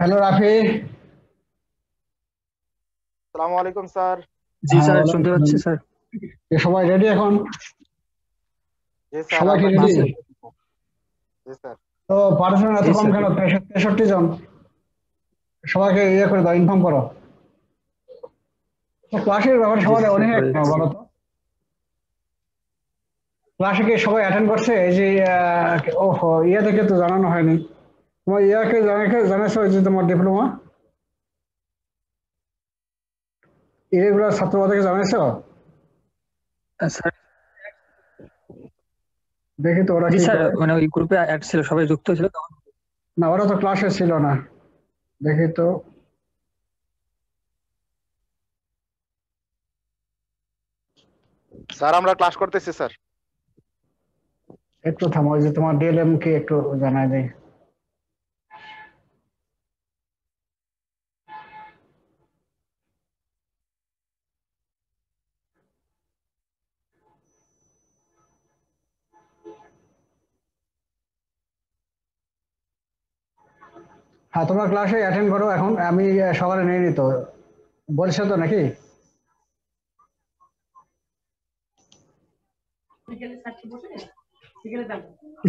Hello Rafi. আসসালামু আলাইকুম sir. জি হ্যাঁ, স্যার, ওয়ালাইকুম শুনতে আসসালাম। পাচ্ছি স্যার। সবাই রেডি এখন? জি স্যার, সবাই কি আমরা জি রেডি? Class sir. করতেছি। জি স্যার। তো পার্টিশন এত জি কম স্যার। কেন? 63 জন। সবাইকে ইয়ে করে দাও, ইনফর্ম করো। তো ক্লাসের ব্যাপারে জি সবাই স্যার, অনেক বলে কেন দিচ্ছি। বলো তো? ক্লাসে কি সবাই অ্যাটেন্ড করছে? এই যে ওহো, ইয়ে থেকে তো জানানো হয়নি। তোমার ইয়াকে জানাইছো যে তোমার ডিপ্লোমা ইরেগুলার ছাত্রবাদেরকে জানাইছো? স্যার। দেখি তো ওরা জি কি স্যার, করে। মানে ওই গ্রুপে অ্যাড ছিল, সবাই যুক্ত ছিল তখন। না, ওরা তো ক্লাসে ছিল না। দেখি তো। স্যার, আমরা ক্লাস করতেছি স্যার। একটু থামো, ওই যে তোমার ডিএলএম কে একটু জানাই দেয়। হ্যাঁ, তোমরা ক্লাসে অ্যাটেন্ড করো এখন। আমি সকালে নিয়ে নিত বলছো তো নাকি?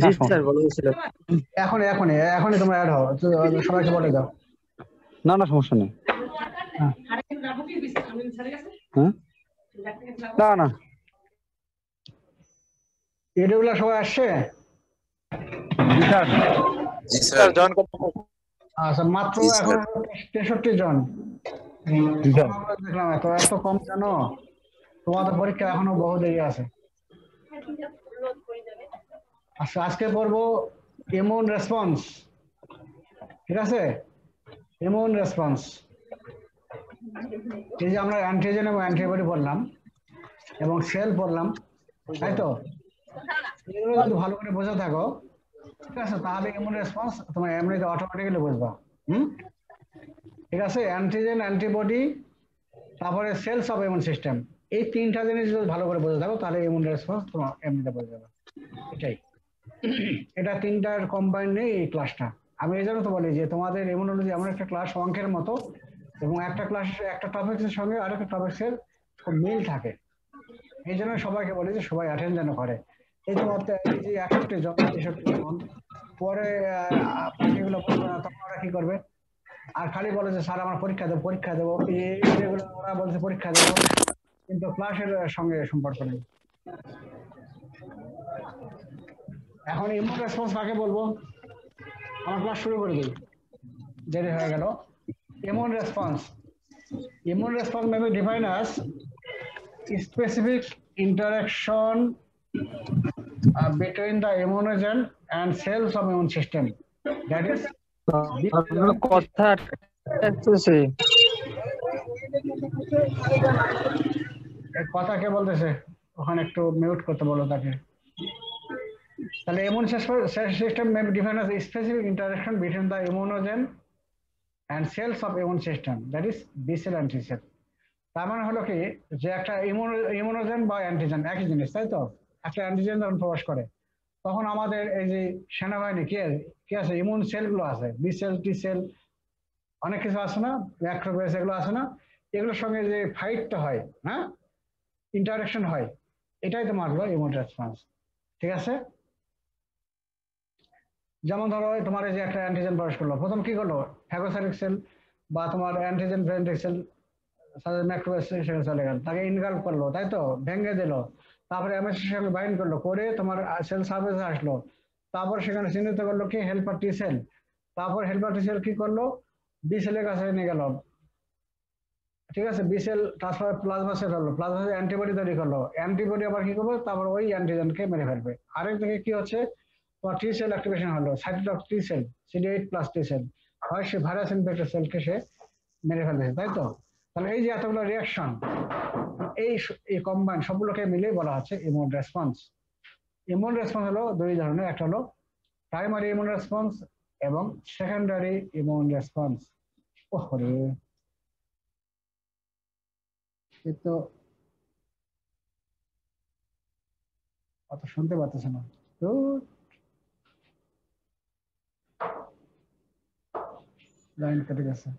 জি আসো। স্যার, বলা হয়েছিল। এখনই এখনই এখনই তোমরা অ্যাড হও তো, সবাইকে বলে দাও। না না, সমস্যা নেই। হ্যাঁ। হ্যাঁ, না না। এগুলো সবাই আসছে? জি স্যার। জি স্যার, স্যার। জয়েন করতে হবে। আচ্ছা, মাত্র জি এখন স্যার। 63 জন। জি স্যার। আমরা দেখলাম এত এত কম কেন? তোমাদের পরীক্ষা এখনো বহু দেরি আছে। আচ্ছা, আজকে পড়বো ইমিউন রেসপন্স। ঠিক আছে? ইমিউন রেসপন্স, এই যে আমরা অ্যান্টিজেন এবং অ্যান্টিবডি পড়লাম এবং সেল পড়লাম, তাই তো? এগুলো যদি ভালো করে বোঝা থাকো, ঠিক আছে, তাহলে ইমিউন রেসপন্স তোমার এমনিতে অটোমেটিক্যালি বুঝবা। হুম। ঠিক আছে, অ্যান্টিজেন, অ্যান্টিবডি, তারপরে সেলস অফ ইমিউন সিস্টেম, এই তিনটা জিনিস যদি ভালো করে বোঝা থাকো তাহলে ইমিউন রেসপন্স তোমার এমনিতে বোঝা যাবে। এটাই, এটা তিনটার কম্বাইন নেই এই ক্লাসটা। আমি এই জন্য তো বলি যে তোমাদের ইমিউনোলজি এমন একটা ক্লাস, অঙ্কের মতো, এবং একটা ক্লাস একটা টপিক্সের সঙ্গে আরেকটা টপিক্সের খুব মিল থাকে। এই জন্য সবাইকে বলি যে সবাই অ্যাটেন্ড যেন করে। এই তোমার এই যে 61 জন, 63 জন, পরে বাকিগুলো বলবে না, তখন ওরা কি করবে? আর খালি বলে যে স্যার আমার পরীক্ষা দেবো, পরীক্ষা দেবো, এগুলো ওরা বলছে পরীক্ষা দেবো, কিন্তু ক্লাসের সঙ্গে সম্পর্ক নেই। এখন ইমিউন রেসপন্স কাকে বলবো? আমার ক্লাস শুরু করে দিই, দেরি হয়ে গেল। Immune response, immune response may be defined as specific interaction between the immunogen and cells of immune system, that is B cell আপনার and T cell. কথা আসতেছে। এর কথা কে বলতেছে? ওখানে একটু মিউট করতে বলো তাকে। তাহলে immune system may be defined as a specific interaction between the immunogen and cells of immune system, that is B cell and T cell. তার মানে হলো কি, যে একটা ইমিউনোজেন বা অ্যান্টিজেন একই জিনিস, তাই তো? একটা অ্যান্টিজেন যখন প্রবেশ করে, তখন আমাদের এই যে সেনাবাহিনী কি আছে, ইমিউন সেলগুলো আছে, বি সেল, টি সেল, অনেক কিছু আছে না, ম্যাক্রোফেজ, এগুলো আছে না, এগুলোর সঙ্গে যে ফাইটটা হয়, হ্যাঁ, ইন্টারাকশন হয়, এটাই তোমার হলো ইমিউন রেসপন্স। ঠিক আছে? যেমন ধরো তোমার এই যে একটা অ্যান্টিজেন প্রবেশ করলো, প্রথম কি করলো? ফ্যাগোসাইটিক সেল বা তোমার অ্যান্টিজেন প্রেজেন্টেড সেল ম্যাক্রোফেজ সেখানে চলে গেল, তাকে ইনগাল্ভ করলো, তাই তো, ভেঙে দিল, তারপরে এমএসসির সঙ্গে বাইন্ড করলো, করে তোমার সেল সার্ফেসে আসলো, তারপর সেখানে চিহ্নিত করলো কি হেল্পার টি সেল, তারপর হেল্পার টি সেল কি করলো? বি সেলের কাছে নিয়ে গেল, ঠিক আছে, B cell transfer plasma cell হলো, প্লাজমা সেল অ্যান্টিবডি তৈরি করলো, অ্যান্টিবডি আবার কি করবে? তারপর ওই অ্যান্টিজেনকে মেরে ফেলবে। আরেক দিকে কি হচ্ছে? তোমার টি সেল অ্যাক্টিভেশন হলো, cytotoxic T cell, CD8 plus T cell, হয় সে ভাইরাস ইনফেক্টেড সেলকে সে মেরে ফেলতেছে, তাই তো? তাহলে এই যে এতগুলো রিয়াকশন, এই এই কম্বাইন সবগুলোকে মিলে বলা হচ্ছে ইমিউন রেসপন্স। ইমিউন রেসপন্স হলো দুই ধরনের, একটা হলো প্রাইমারি ইমিউন রেসপন্স এবং সেকেন্ডারি ইমিউন রেসপন্স। ওহরে, এ তো অত শুনতে পাচ্ছেন না তো। লাইন কেটে গেছে।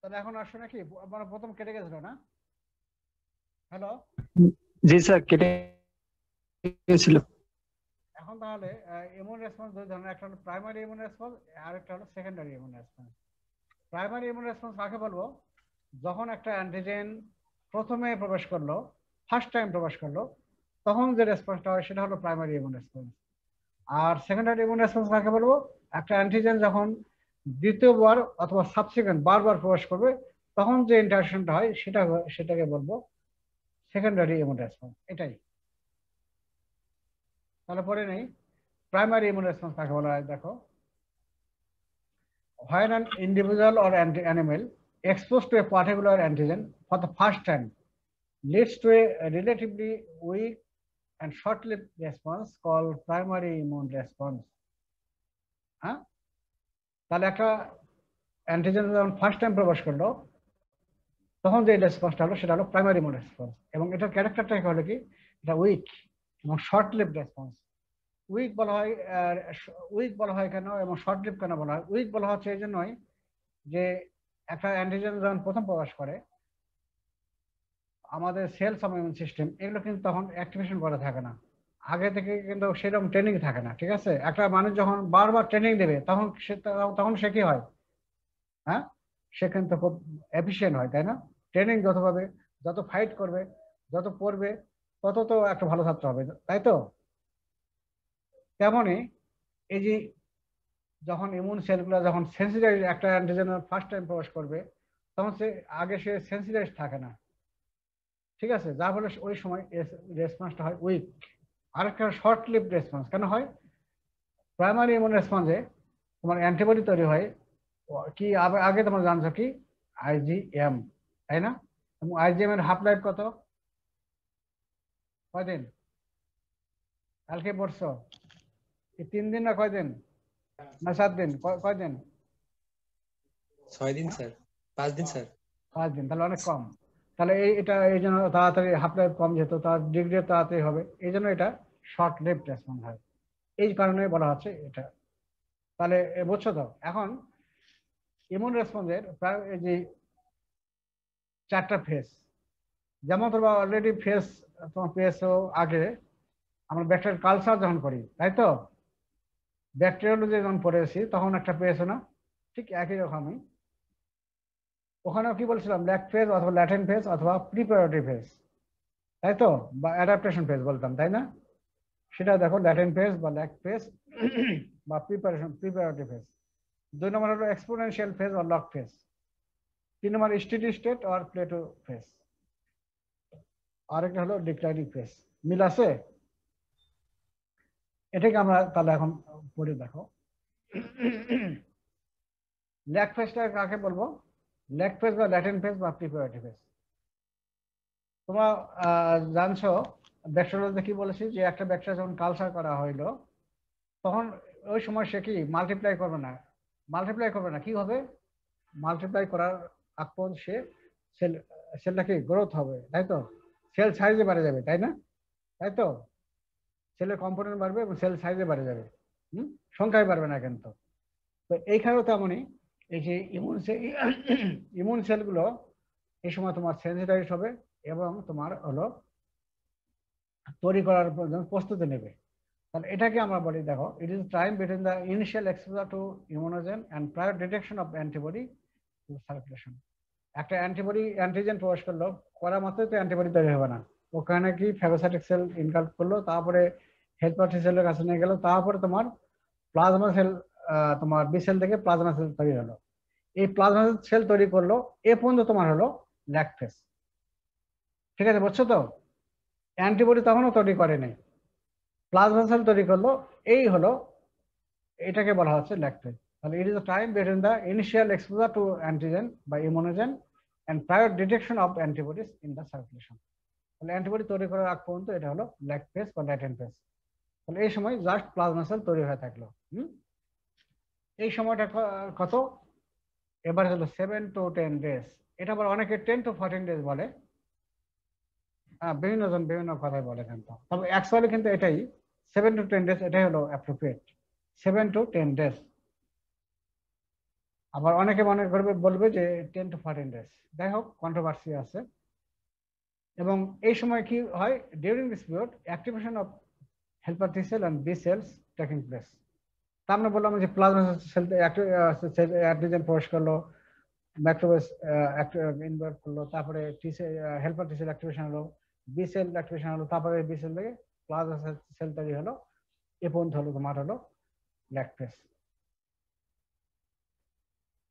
তাহলে এখন আসছে নাকি? আমার প্রথম কেটে গেছিল না? হ্যালো, জি স্যার, কেটে গেছিল। এখন তাহলে ইমিউন রেসপন্স দুই ধরনের, একটা হলো প্রাইমারি ইমিউন রেসপন্স আর একটা হলো secondary immune response. Primary immune response কাকে বলবো? যখন একটা অ্যান্টিজেন প্রথমে প্রবেশ করলো, ফার্স্ট টাইম প্রবেশ করলো, তখন যে রেসপন্সটা হয় সেটা হলো প্রাইমারি ইমিউন রেসপন্স। আর সেকেন্ডারি ইমিউন রেসপন্স কাকে বলবো? একটা অ্যান্টিজেন যখন দ্বিতীয়বার অথবা সাবসিকুয়েন্ট বারবার প্রবেশ করবে, তখন যে ইন্টারঅ্যাকশনটা হয় সেটাকে বলবো সেকেন্ডারি ইমিউন রেসপন্স। এটাই। তাহলে পরে নেই প্রাইমারি ইমিউন রেসপন্স কাকে বলা হয়। দেখো, when an individual or animal exposed to a particular antigen for the first time leads to a relatively weak and short-lived response called primary immune response. হ্যাঁ, তাহলে একটা অ্যান্টিজেন যখন ফার্স্ট টাইম প্রবেশ করলো, তখন যে রেসপন্সটা হলো সেটা হলো প্রাইমারি ইমিউন রেসপন্স। এবং এটার ক্যারেক্টারটা হলো কি, এটা উইক এবং শর্ট-লিভড রেসপন্স। উইক বলা হয় কেন এবং শর্ট-লিভড কেন বলা হয়? উইক বলা হচ্ছে এই জন্যই যে একটা অ্যান্টিজেন যখন প্রথম প্রবেশ করে, আমাদের সেলস ইমিউন সিস্টেম এগুলো কিন্তু তখন অ্যাক্টিভেশন করা থাকে না, আগে থেকে কিন্তু সেরকম ট্রেনিং থাকে না। ঠিক আছে, একটা মানুষ যখন বারবার ট্রেনিং দেবে তখন সে কি হয়? হ্যাঁ, সে কিন্তু খুব এফিসিয়েন্ট হয়, তাই না? ট্রেনিং যত পাবে, যত ফাইট করবে, যত পড়বে, তত তো একটা ভালো ছাত্র হবে, তাই তো? তেমনই এই যে যখন ইমিউন সেলগুলো যখন সেন্সিটাইজ, একটা অ্যান্টিজেন ফার্স্ট টাইম প্রবেশ করবে, তখন সে সেন্সিটাইজ থাকে না। ঠিক আছে, যার ফলে ওই সময় রেসপন্সটা হয় উইক। আরেকটা শর্ট লিভ রেসপন্স কেন হয়? প্রাইমারি ইমিউন রেসপন্সে তোমার অ্যান্টিবডি তৈরি হয় কি, আগে তোমরা জানছো কি, আইজিএম, তাই না? এবং আইজিএম এর হাফ লাইফ কত? কয়দিন? কালকে পড়ছো? 3 দিন না কয়দিন না 7 দিন? কয়দিন? 6 দিন স্যার, 5 দিন স্যার। 5 দিন, তাহলে অনেক কম। তাহলে এটা এই জন্য তাড়াতাড়ি হাফ লাইফ কম, যেহেতু তার ডিগ্রি তাড়াতাড়ি হবে, এই জন্য এটা শর্ট লিভ রেসপন্স হয়। এই কারণে বলা হচ্ছে এটা। তাহলে বুঝছো তো? এখন ইমিউন রেসপন্সের প্রায় এই যে 4টা ফেজ, যেমন তোমরা অলরেডি ফেজ তোমার পেয়েছো আগে, আমরা ব্যাকটেরিয়াল কালচার যখন করি, তাই তো? ব্যাকটেরিয়োলজি যখন পড়েছি তখন একটা পেয়েছো না? ঠিক একই রকমই ওখানেও কি বলছিলাম, ল্যাগ ফেজ অথবা ল্যাটেন্ট ফেজ অথবা প্রিপারেটরি ফেজ, তাই তো? বা অ্যাডাপ্টেশন ফেজ বলতাম, তাই না? সেটা দেখো, ল্যাটেন্ট ফেজ বা ল্যাগ ফেজ বা প্রিপারেটরি ফেজ। 2 নম্বর হলো এক্সপোনেনশিয়াল ফেজ বা লগ ফেজ। 3 নম্বর স্টেডি স্টেট আর প্লেটো ফেজ। আরেকটা হলো ডিক্লাইনিং ফেজ। মিল আছে? এটাকে আমরা তাহলে এখন পড়ে দেখো। ল্যাগ ফেজটা কাকে বলবো? ল্যাগ ফেজ বা ল্যাটেন্ট ফেজ বা প্রিপারেটরি ফেজ। তোমরা জানছো ব্যাকটেরিয়ালজিতে কি বলেছি, যে একটা ব্যাকটেরিয়া যখন কালচার করা হইলো, তখন ওই সময় সে কি মাল্টিপ্লাই করবে না, কি হবে? মাল্টিপ্লাই করার আগ পর্যন্ত সে সেলটা কি গ্রোথ হবে, তাই তো? সেল সাইজে বেড়ে যাবে, তাই না? তাই তো? সেলের কম্পোনেন্ট বাড়বে এবং সেল সাইজে বেড়ে যাবে, সংখ্যায় বাড়বে না কিন্তু। তো এইখানেও তেমনই এই যে ইমিউন সেলগুলো এই সময় তোমার সেন্সিটাইজ হবে এবং তোমার হলো তৈরি করার জন্য প্রস্তুতি নেবে। তাহলে এটাকে আমরা বলি, দেখো, it is time between the initial exposure to immunogen and prior detection of antibody to circulation. একটা অ্যান্টিজেন প্রবেশ করলো, করা মাত্রই তো অ্যান্টিবডি তৈরি হবে না। ওখানে কি ফ্যাগোসাইটিক সেল ইনকাল্ট করলো, তারপরে হেল্পার টি সেলের কাছে নিয়ে গেল, তারপরে তোমার প্লাজমা সেল, তোমার বি সেল থেকে প্লাজমা সেল তৈরি হলো। এই প্লাজমা সেল তৈরি করলো, এ পর্যন্ত তোমার হলো ল্যাগ ফেজ। ঠিক আছে, বুঝছো তো? অ্যান্টিবডি তখনও তৈরি করেনি, প্লাজমা সেল তৈরি করলো, এই হলো, এটাকে বলা হচ্ছে ল্যাগ ফেজ। তাহলে it is the time between the initial exposure to antigen বা immunogen and prior detection of antibodies in the circulation. তাহলে অ্যান্টিবডি তৈরি করার আগ পর্যন্ত এটা হলো ল্যাগ ফেজ বা ল্যাটেন্ট ফেজ। তাহলে এই সময় জাস্ট প্লাজমা সেল তৈরি হয়ে থাকলো। এই সময়টা কত? এবার হলো 7 to 10 ডেজ। এটা আবার অনেকে 10 to 14 ডেজ বলে। বিভিন্ন জন বিভিন্ন কথাই বলে, কিন্তু তবে অ্যাকচুয়ালি কিন্তু এটাই 7 to 10 ডেজ, এটাই হলো অ্যাপ্রোপ্রিয়েট, 7 to 10 ডেজ। আবার অনেকে মনে করবে, বলবে যে 10 to 14 ডেজ। যাই হোক, কন্ট্রোভার্সি আছে। এবং এই সময় কি হয়? During this period activation of helper T cell and B cells taking place. তা আমরা বললাম যে প্লাজমা সেল অ্যান্টিজেন প্রবেশ করলো, ম্যাক্রোবেস ইনভার্ট করলো, তারপরে হেল্পার T সেল অ্যাক্টিভেশন হলো, B সেল অ্যাক্টিভেশন হলো, তারপরে B সেল থেকে প্লাজমা সেল তৈরি হলো। এ পর্যন্ত হলো তোমার হলো ল্যাগ ফেজ।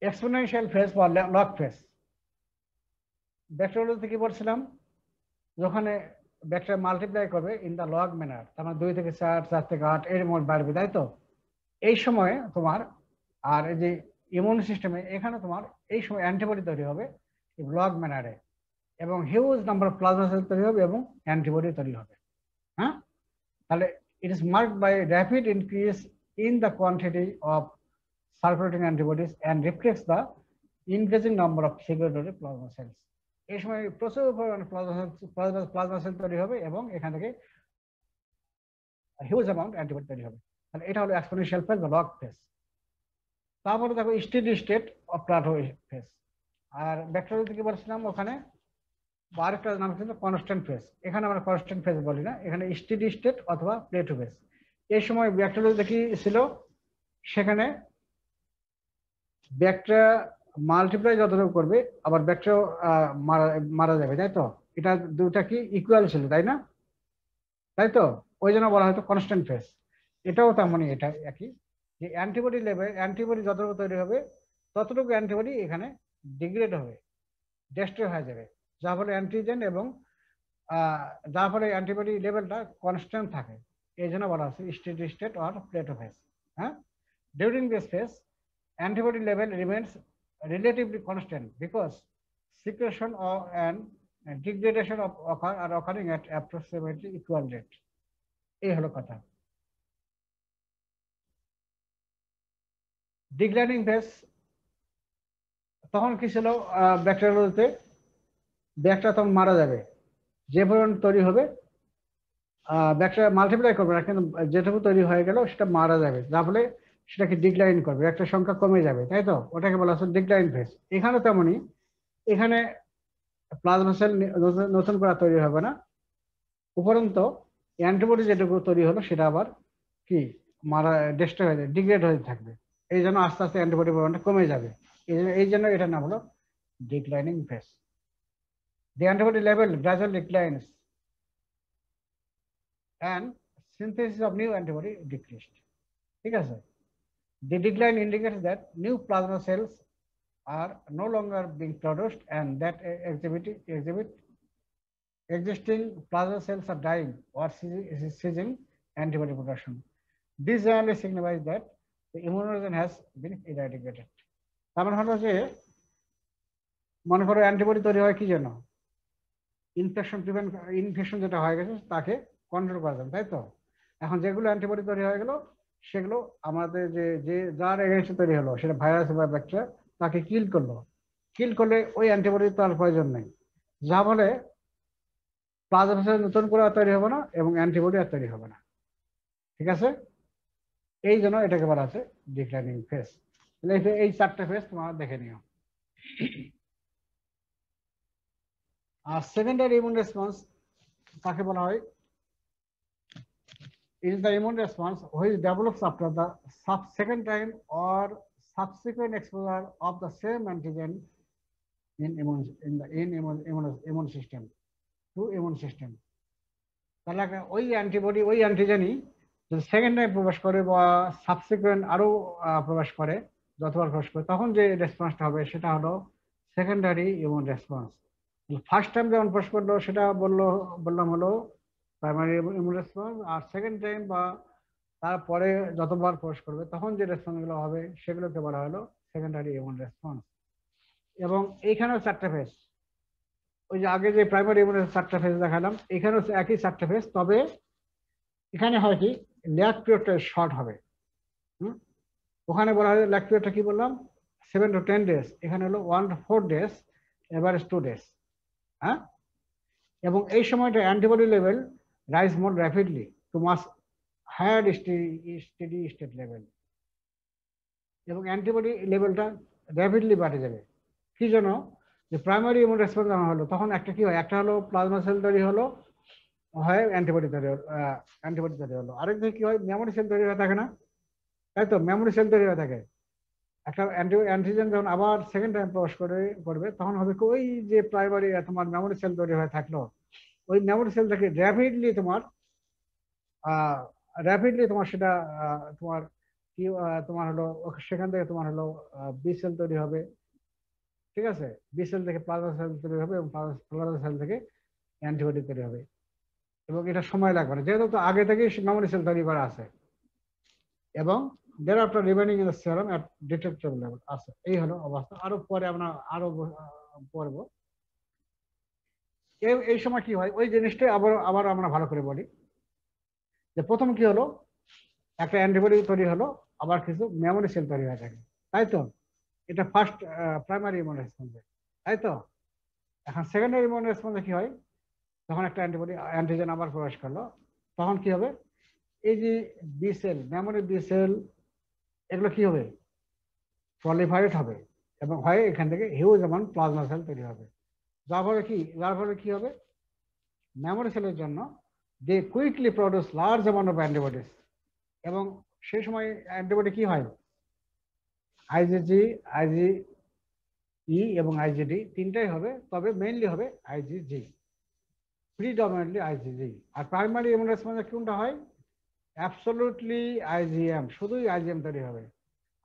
এক্সপোনেনশিয়াল ফেজ বা লগ ফেজ। ব্যাকটেরিয়ালজিতে কি বলছিলাম? যখন ব্যাকটেরিয়া মাল্টিপ্লাই করবে ইন দা লগ ম্যানার, তার মানে 2 থেকে 4, 4 থেকে 8 এর মধ্যে বাড়বে, তাই তো? এই সময়ে তোমার, আর এই যে ইমিউন সিস্টেমে, এখানে তোমার এই সময় অ্যান্টিবডি তৈরি হবে লগ ম্যানারে, এবং huge number of plasma cell তৈরি হবে এবং অ্যান্টিবডি তৈরি হবে। হ্যাঁ, তাহলে it is marked by rapid increase in the quantity of circulating antibodies and reflex the increasing number of secretory plasma cells. এই সময় প্রচুর পরিমাণে প্লাজমা সেল তৈরি হবে এবং এখান থেকে হিউজ অ্যামাউন্ট অ্যান্টিবডি তৈরি হবে। তাহলে এটা হলো এক্সপোনেনশিয়াল ফেজ বা লগ ফেজ। তারপরে দেখো steady state of plateau phase. আর ব্যাকটেরিয়া কি বলছিলাম, ওখানে আরেকটা নাম হচ্ছে কনস্ট্যান্ট ফেজ। এখানে আমরা কনস্ট্যান্ট ফেজ বলি না, এখানে স্টেডি স্টেট অথবা প্লেটো ফেজ। এই সময় ব্যাকটেরিয়া কি ছিল, সেখানে ব্যাকটেরিয়া মাল্টিপ্লাই যতটুকু করবে, আবার ব্যাকটেরিয়া মারা যাবে, তাই তো? এটা দুটা কি ইকুয়াল ছিল, তাই না? তাই তো, ওই জন্য বলা হয়তো কনস্ট্যান্ট ফেজ। এটাও তেমনই, এটা একই, যে অ্যান্টিবডি লেভেল, অ্যান্টিবডি যতটুকু তৈরি হবে ততটুকু অ্যান্টিবডি এখানে ডিগ্রেড হবে, ডেস্ট্রয় হয়ে যাবে, যার ফলে অ্যান্টিজেন এবং যার ফলে অ্যান্টিবডি লেভেলটা কনস্ট্যান্ট থাকে। এই জন্য বলা হচ্ছে steady state or plateau phase. হ্যাঁ, during this phase antibody level remains relatively constant because secretion and degradation are occurring at approximately equal rate. এই হলো কথা। ডিক্লাইনিং ফেজ তখন কি ছিল ব্যাকটেরিয়াতে? ব্যাকটেরিয়া তখন মারা যাবে, যে পরিমাণ তৈরি হবে ব্যাকটেরিয়া মাল্টিপ্লাই করবে না, কিন্তু যেটুকু তৈরি হয়ে গেল সেটা মারা যাবে, যার ফলে সেটাকে ডিক্লাইন করবে, একটা সংখ্যা কমে যাবে, তাই তো? ওটাকে বলা হচ্ছে ডিক্লাইন ফেজ। এখানে তেমনই, এখানে প্লাজমা সেল নতুন করে তৈরি হবে না, উপরন্তু অ্যান্টিবডি যেটুকু তৈরি হলো সেটা আবার কি ডেস্ট্রয় হয়ে যাবে, ডিগ্রেড হয়ে থাকবে। এই জন্য আস্তে আস্তে অ্যান্টিবডি পরিমাণটা কমে যাবে। এই জন্য এটার নাম হলো declining phase. The antibody level gradually declines and synthesis of new antibody decreased. ঠিক আছে? The decline indicates that new plasma cells are no longer being produced and that exhibit existing plasma cells are dying or ceasing antibody production. This generally signifies that the immunogen has been eradicated. তার মানে হলো যে, মনে করো antibody তৈরি হয় কি জন্য? ইনফেকশন যেটা হয়ে গেছে তাকে কন্ট্রোল করার জন্য, তাই তো? এখন যেগুলো অ্যান্টিবডি তৈরি হয়ে গেল, সেগুলো আমাদের যে যার এগেইনস্টে তৈরি হলো, সেটা ভাইরাস বা ব্যাকটেরিয়া, তাকে কিল করলে ওই অ্যান্টিবডি তো আর প্রয়োজন নেই, যা ফলে প্লাজমা সেল নতুন করে তৈরি হবে না এবং অ্যান্টিবডি আর তৈরি হবে না। ঠিক আছে? এই জন্য এটাকে বলা আছে ডিক্লাইনিং ফেজ। তাহলে এই 4টা ফেজ তোমরা দেখে নিও। আর সেকেন্ডারি ইমিউন রেসপন্স কাকে বলা হয়? It is the immune response which develops after the second time or subsequent exposure of the same antigen in immune system to immune system. তাহলে ওই অ্যান্টিজেনই যদি সেকেন্ড টাইম প্রবেশ করে বা সাবসিকুয়েন্ট আরো প্রবেশ করে, যতবার প্রবেশ করে, তখন যে রেসপন্সটা হবে সেটা হলো secondary immune response. First time যেমন প্রবেশ করলো সেটা বললাম হলো প্রাইমারি ইমিউন রেসপন্স, আর সেকেন্ড টাইম বা তারপরে যতবার প্রবেশ করবে তখন যে রেসপন্সগুলো হবে সেগুলোকে বলা হলো সেকেন্ডারি ইমিউন রেসপন্স। এবং এইখানেও 4টা ফেজ, ওই যে আগে যে প্রাইমারি ইমিউনের 4টা ফেজ দেখালাম, এখানেও একই 4টা ফেজ, তবে এখানে হয় কি ল্যাগ পিরিয়ডটা শর্ট হবে। ওখানে বলা হয় ল্যাগ পিরিয়ডটা কি বললাম 7 to 10 days, এখানে হলো 1 to 4 days, এভারেজ 2 days। হ্যাঁ, এবং এই সময়টা অ্যান্টিবডি লেভেল রাইজ মোর র্যাপিডলি টু মাস হায়ার স্টেডি স্টেট লেভেল, এবং অ্যান্টিবডি লেভেলটা র্যাপিডলি বাড়ে যাবে। কি জন্য? যে প্রাইমারি ইমিউন রেসপন্স যখন হলো তখন একটা কি হয়, একটা হলো প্লাজমা সেল তৈরি হলো, হয় অ্যান্টিবডি তৈরি হলো, আরেকদিকে কি হয় মেমোরি সেল তৈরি হয়ে থাকে না, তাই তো? মেমোরি সেল তৈরি হয়ে থাকে। একটা অ্যান্টিজেন যখন আবার সেকেন্ড টাইম প্রবেশ করবে তখন হবে কি, ওই যে প্রাইমারি তোমার মেমোরি সেল তৈরি হয়ে থাকলো, ওই মেমোরি সেল থেকে র্যাপিডলি তোমার সেটা তোমার কি তোমার হলো সেখান থেকে তোমার হলো বি সেল তৈরি হবে, ঠিক আছে? বি সেল থেকে প্লাজমা সেল তৈরি হবে, এবং প্লাজমা সেল থেকে অ্যান্টিবডি তৈরি হবে, এবং এটা সময় লাগবে না যেহেতু তো আগে থেকেই মেমোরি সেল তৈরি করা আছে, এবং thereafter remaining in the serum at detectable level আছে। এই হলো অবস্থা। আরো পরে আমরা আরো পড়ব। এই সময় কি হয় ওই জিনিসটাই আবার আমরা ভালো করে বলি যে প্রথম কি হলো, একটা অ্যান্টিবডি তৈরি হলো, আবার কিছু মেমোরি সেল তৈরি হয়ে থাকে, তাই তো? এটা ফার্স্ট প্রাইমারি ইমিউন রেসপন্সে, তাই তো? এখন সেকেন্ডারি ইমিউন রেসপন্সে কি হয়, যখন একটা অ্যান্টিজেন আবার প্রবেশ করলো তখন কি হবে, এই যে B cell, memory B cell, এগুলো কি হবে, প্রলিফারেট হবে, এবং হয় এখান থেকে হিউজ অ্যামাউন্ট প্লাজমা সেল তৈরি হবে। যার ফলে কি হবে, মেমোরি সেলের জন্য they quickly produce large amount of antibodies, এবং সেই সময় অ্যান্টিবডি কি হয়, আইজিজি, আইজিই এবং আইজিডি তিনটাই হবে, তবে মেইনলি হবে আইজিজি, প্রিডমিনেন্টলি আইজিজি। আর প্রাইমারি ইমিউন রেসপন্সে কোনটা হয়, অ্যাবসলিউটলি আইজিএম, শুধুই আইজিএম তৈরি হবে।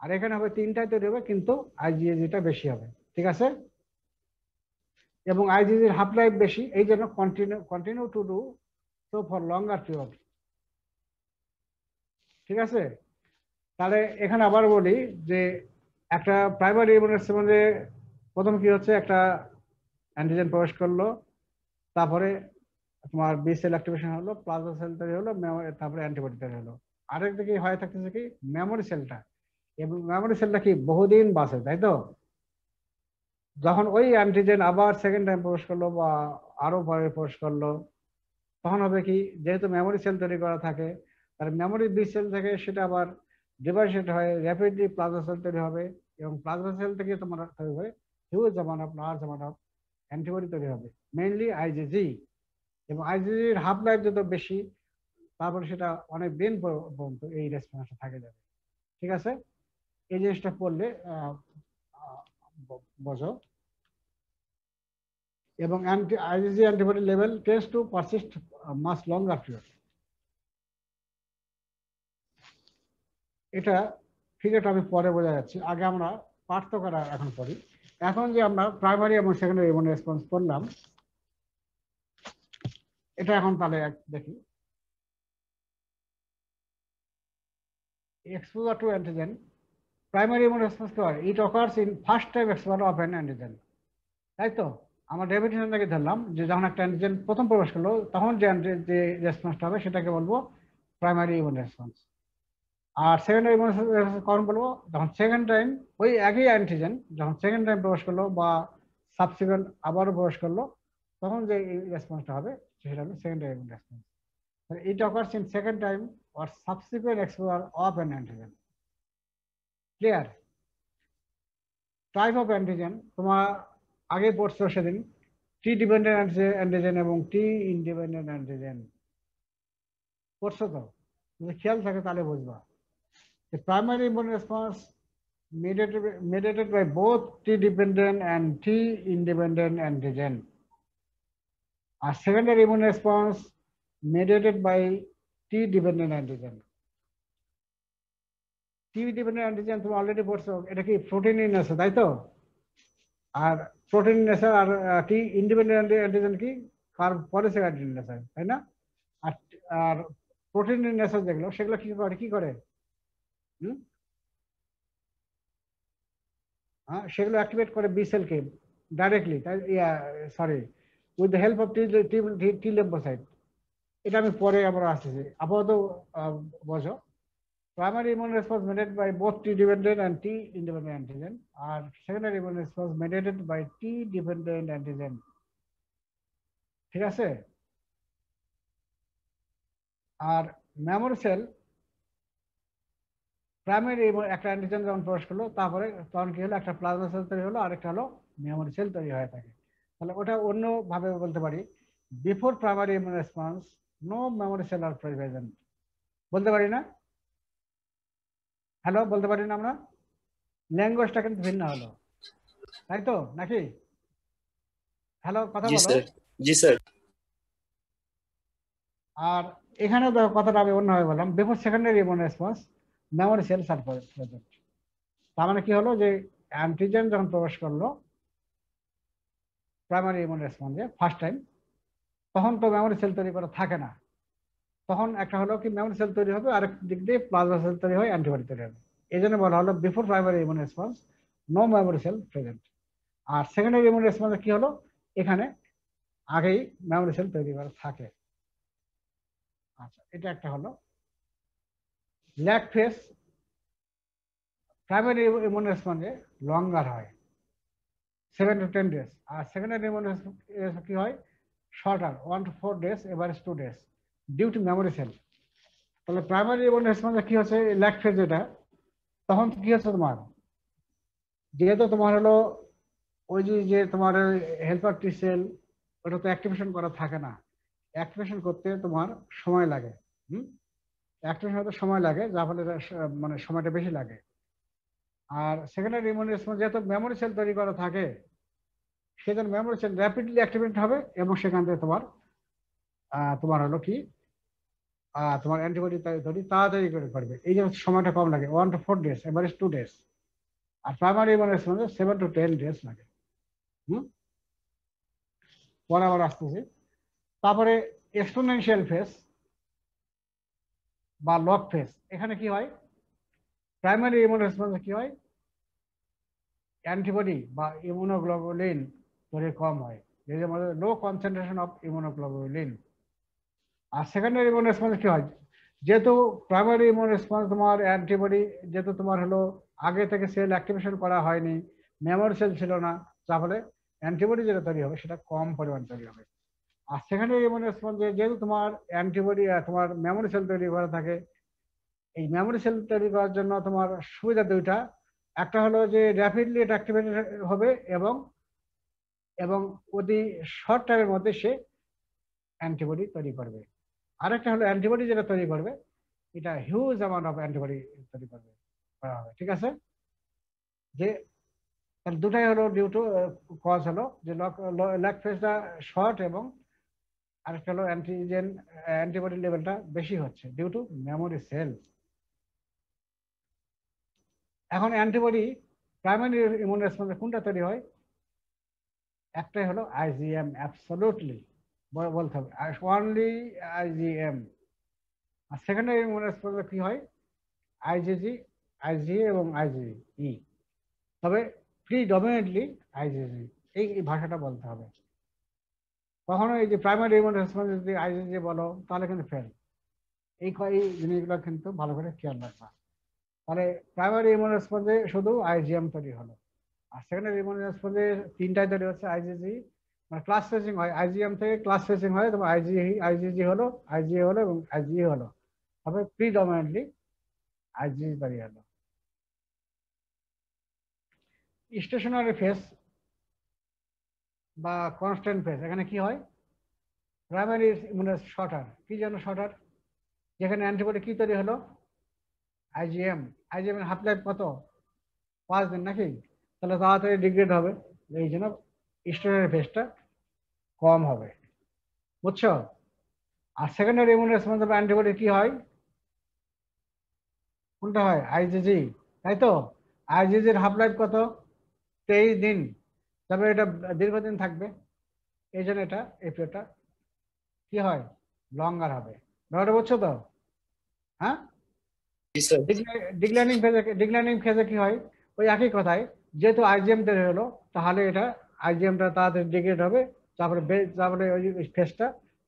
আর এখানে হবে তিনটাই তৈরি হবে, কিন্তু আইজিএজিটা বেশি হবে, ঠিক আছে? এবং আইজিজির হাফ লাইফ বেশি, এই জন্য continue to do so for longer period, ঠিক আছে? তাহলে এখানে আবার বলি যে একটা প্রাইমারি ইমিউন রেসপন্সে প্রথম কি হচ্ছে, একটা অ্যান্টিজেন প্রবেশ করলো, তারপরে তোমার বি সেল অ্যাক্টিভেশন হলো, প্লাজমা সেল তৈরি হলো, তারপরে অ্যান্টিবডি তৈরি হলো। আরেকদিকে হয়ে থাকতেছে কি মেমোরি সেলটা, এবং মেমোরি সেলটা কি বহুদিন বাঁচে, তাই তো? যখন ওই অ্যান্টিজেন আবার সেকেন্ড টাইম প্রবেশ করলো বা আরো পরে প্রবেশ করলো, তখন হবে কি, যেহেতু মেমোরি সেল তৈরি করা থাকে, তার মেমোরি বি সেল থেকে সেটা আবার ডিভাইডেড হয়ে র্যাপিডলি প্লাজমা সেল তৈরি হবে, এবং প্লাজমা সেল থেকে তোমার তৈরি হবে huge amount of large amount of antibody তৈরি হবে, মেইনলি আইজিজি। এবং আইজিজির হাফ লাইফ যত বেশি, তারপরে সেটা অনেক দিন পর্যন্ত এই রেসপন্সটা থাকে যাবে, ঠিক আছে? এই জিনিসটা পড়লে বোঝো। এবং IgG antibody level tends to persist much longer period. এটা ফিগারটা আমি পরে বোঝা যাচ্ছি, আগে আমরা পার্থক্যটা এখন পড়ি। এখন যে আমরা প্রাইমারি এবং সেকেন্ডারি ইমিউন রেসপন্স করলাম, এটা এখন তাহলে দেখি। Exposure to antigen, primary immune response কি হয়, it occurs in first time exposure of an antigen, তাই তো? আমরা ডেফিনিশন থেকে ধরলাম যে যখন একটা অ্যান্টিজেন প্রথম প্রবেশ করলো তখন যে রেসপন্সটা হবে সেটাকে বলবো প্রাইমারি ইমিউন রেসপন্স। আর সেকেন্ডারি ইমিউন রেসপন্স কখন বলবো, যখন সেকেন্ড টাইম ওই একই অ্যান্টিজেন যখন সেকেন্ড টাইম প্রবেশ করলো বা সাবসিকুয়েন্ট আবারও প্রবেশ করলো, তখন যে রেসপন্সটা হবে সেটা হবে secondary immune response. It occurs in second time or subsequent exposure of an antigen. Clear? Type of antigen তোমার আগে পড়ছো সেদিন, টি ডিপেন্ডেন্ট অ্যান্টিজেন এবং টি ইনডিপেন্ডেন্ট অ্যান্টিজেন পড়ছো তো? যদি খেয়াল থাকে তাহলে বুঝবা। The primary immune response mediated by both T dependent and T independent antigen. A secondary immune response mediated by T dependent antigen. T dependent antigen তুমি অলরেডি পড়ছো, এটা কি প্রোটিন ইন আছে, তাই তো? আর প্রোটিন নেচার আর টি ইন্ডিপেন্ডেন্ট অ্যান্টিজেন কি polysaccharide nature, তাই না? আর প্রোটিন নেচার যেগুলো সেগুলো কি করে সেগুলো অ্যাক্টিভেট করে বি সেলকে ডাইরেক্টলি, তাই sorry, with the help of T lymphocyte, এটা আমি পরে আমরা আসতেছি, আপাতত বোঝো। Primary immune response mediated by both T dependent and T independent antigen, আর secondary immune response mediated by T dependent antigen. ঠিক আছে? আর মেমোরি সেল প্রাইমারি একটা অ্যান্টিজেন যখন প্রবেশ করলো, তারপরে তখন কি হলো, একটা প্লাজমা সেল তৈরি হলো, আরেকটা হলো মেমোরি সেল তৈরি হয়ে থাকে। তাহলে ওটা অন্যভাবে বলতে পারি, before primary immune response no memory cell are present. বলতে পারি না? হ্যালো, বলতে পারি না আমরা? ল্যাঙ্গুয়েজটা কিন্তু ভিন্ন হলো, তাই তো নাকি? হ্যালো, কথা জি বলো। স্যার। জি স্যার। আর এখানে দেখো কথাটা আমি অন্যভাবে বললাম, before secondary immune response memory cell are present. তার মানে কি হলো, যে অ্যান্টিজেন যখন প্রবেশ করলো প্রাইমারি ইমিউন রেসপন্সে ফার্স্ট টাইম, তখন তো মেমোরি সেল তৈরি করা থাকে না। তখন একটা হলো কি, মেমোরি সেল তৈরি হবে, আরেক দিক দিয়ে প্লাজমা সেল তৈরি হয়, অ্যান্টিবডি তৈরি হবে। এই জন্য বলা হলো before primary immune response no memory cell present. আর সেকেন্ডারি ইমিউন রেসপন্সে কি হলো, এখানে আগেই মেমোরি সেল তৈরি করা থাকে। আচ্ছা, এটা একটা হলো। ল্যাগ ফেজ প্রাইমারি ইমিউন রেসপন্সে লঙ্গার হয়, 7 to 10 days, আর সেকেন্ডারি ইমিউন রেসপন্স কি হয়, shorter, 1 to 4 days, average 2 days, due to memory cell. তাহলে প্রাইমারি ইমিউন রেসপন্সে কি হচ্ছে, ল্যাগ ফেজ এটা, তখন কি হচ্ছে তোমার, যেহেতু তোমার হলো ওই যে তোমার হেল্পার টি সেল, ওটা তো অ্যাক্টিভেশন করা থাকে না, অ্যাক্টিভেশন করতে তোমার সময় লাগে। অ্যাক্টিভেশন হতে সময় লাগে, যার ফলে মানে সময়টা বেশি লাগে। আর সেকেন্ডারি ইমিউন রেসপন্স যেহেতু মেমোরি সেল তৈরি করা থাকে, সেজন্য মেমোরি সেল র্যাপিডলি অ্যাক্টিভেট হবে, এবং সেখান থেকে তোমার হলো কি, তোমার অ্যান্টিবডি তৈরি তাড়াতাড়ি করে করবে। এই জন্য সময়টা কম লাগে, 1 to 4 days, এভারেজ 2 days। আর প্রাইমারি ইমিউন রেসপন্সে 7 to 10 days লাগে। পরে আবার আসতেছি। তারপরে এক্সপোনেনশিয়াল ফেজ বা লগ ফেজ, এখানে কি হয়, প্রাইমারি ইমিউন রেসপন্সে কি হয়, অ্যান্টিবডি বা ইমিউনোগ্লোবুলিন তৈরি কম হয়, এর মধ্যে লো কনসেন্ট্রেশন অফ ইমিউনোগ্লোবুলিন। আর সেকেন্ডারি ইমিউন রেসপন্সে কি হয়, যেহেতু প্রাইমারি ইমিউন রেসপন্স তোমার অ্যান্টিবডি, যেহেতু তোমার হলো আগে থেকে সেল অ্যাক্টিভেশন করা হয়নি, মেমোরি সেল ছিল না, যার ফলে অ্যান্টিবডি যেটা তৈরি হবে সেটা কম পরিমাণ তৈরি হবে। আর সেকেন্ডারি ইমিউন রেসপন্সে যেহেতু তোমার অ্যান্টিবডি তোমার মেমোরি সেল তৈরি করা থাকে, এই মেমোরি সেল তৈরি করার জন্য তোমার সুবিধা দুইটা, একটা হলো যে র্যাপিডলি এটা অ্যাক্টিভেট হবে, এবং এবং অতি শর্ট টাইমের মধ্যে সে অ্যান্টিবডি তৈরি করবে। আরেকটা হলো অ্যান্টিবডি যেটা তৈরি করবে, এটা হিউজ অ্যামাউন্ট অফ অ্যান্টিবডি তৈরি করবে করা হবে। ঠিক আছে? যে তাহলে দুটাই হলো ডিউ টু কজ হলো, যে ল্যাগ ফেজটা শর্ট, এবং আরেকটা হলো অ্যান্টিবডি লেভেলটা বেশি হচ্ছে ডিউ টু মেমোরি সেল। এখন অ্যান্টিবডি প্রাইমারি ইমিউন রেসপন্সে কোনটা তৈরি হয়, একটাই হলো আইজিএম, অ্যাবসলিউটলি বলতে হবে, অনলি আইজিএম। আর সেকেন্ডারি ইমিউন রেসপন্সে কি হয়, আইজিজি, আইজিএ এবং আইজিই, তবে প্রিডমিনেন্টলি আইজিজি, এই ভাষাটা বলতে হবে। কখনো এই যে প্রাইমারি ইমিউন রেসপন্স যদি আইজিজি বলো, তাহলে কিন্তু ফেল। এই জিনিসগুলো কিন্তু ভালো করে খেয়াল রাখবা। তাহলে প্রাইমারি ইমিউন রেসপন্সে শুধু আইজিএম তৈরি হলো, আর সেকেন্ডারি ইমিউন রেসপন্সে তিনটাই তৈরি হচ্ছে, আইজিজি, মানে ক্লাস ফেসিং হয়, আইজিএম থেকে ক্লাস ফেসিং হয়, তোমার আইজিজি হলো, আইজিএ হলো এবং আইজিএ হলো, তবে প্রিডমিনেন্টলি আইজিজি তৈরি হলো। স্টেশনারি ফেজ বা কনস্ট্যান্ট ফেজ, এখানে কি হয়, প্রাইমারি ইমিউন শর্টার, কি জন্য শর্টার, যেখানে অ্যান্টিবডি কি তৈরি হলো, আইজিএম, আইজিএম এর হাফ লাইফ কত, 5 দিন নাকি, তাহলে তাড়াতাড়ি ডিগ্রেড হবে, এই জন্য স্টেশনারি ফেজটা কম হবে। বুঝছো? আর secondary immune response of antibody কি হয়, কোনটা হয়, আইজিজি, তাই তো? আইজিজির হাফ লাইফ কত, 23 দিন, তবে এটা দীর্ঘদিন থাকবে, এই জন্য এটা এই পিরিয়ডটা কি হয়, লঙ্গার হবে। ব্যাপারটা বুঝছো তো? হ্যাঁ, জি স্যার। ডিক্লাইনিং ফেজে কি হয়, ওই একই কথায়, যেহেতু আইজিএম তৈরি হলো, তাহলে এটা আইজিএমটা তাড়াতাড়ি ডিগ্রেড হবে, তারপরে ওই ফেজটা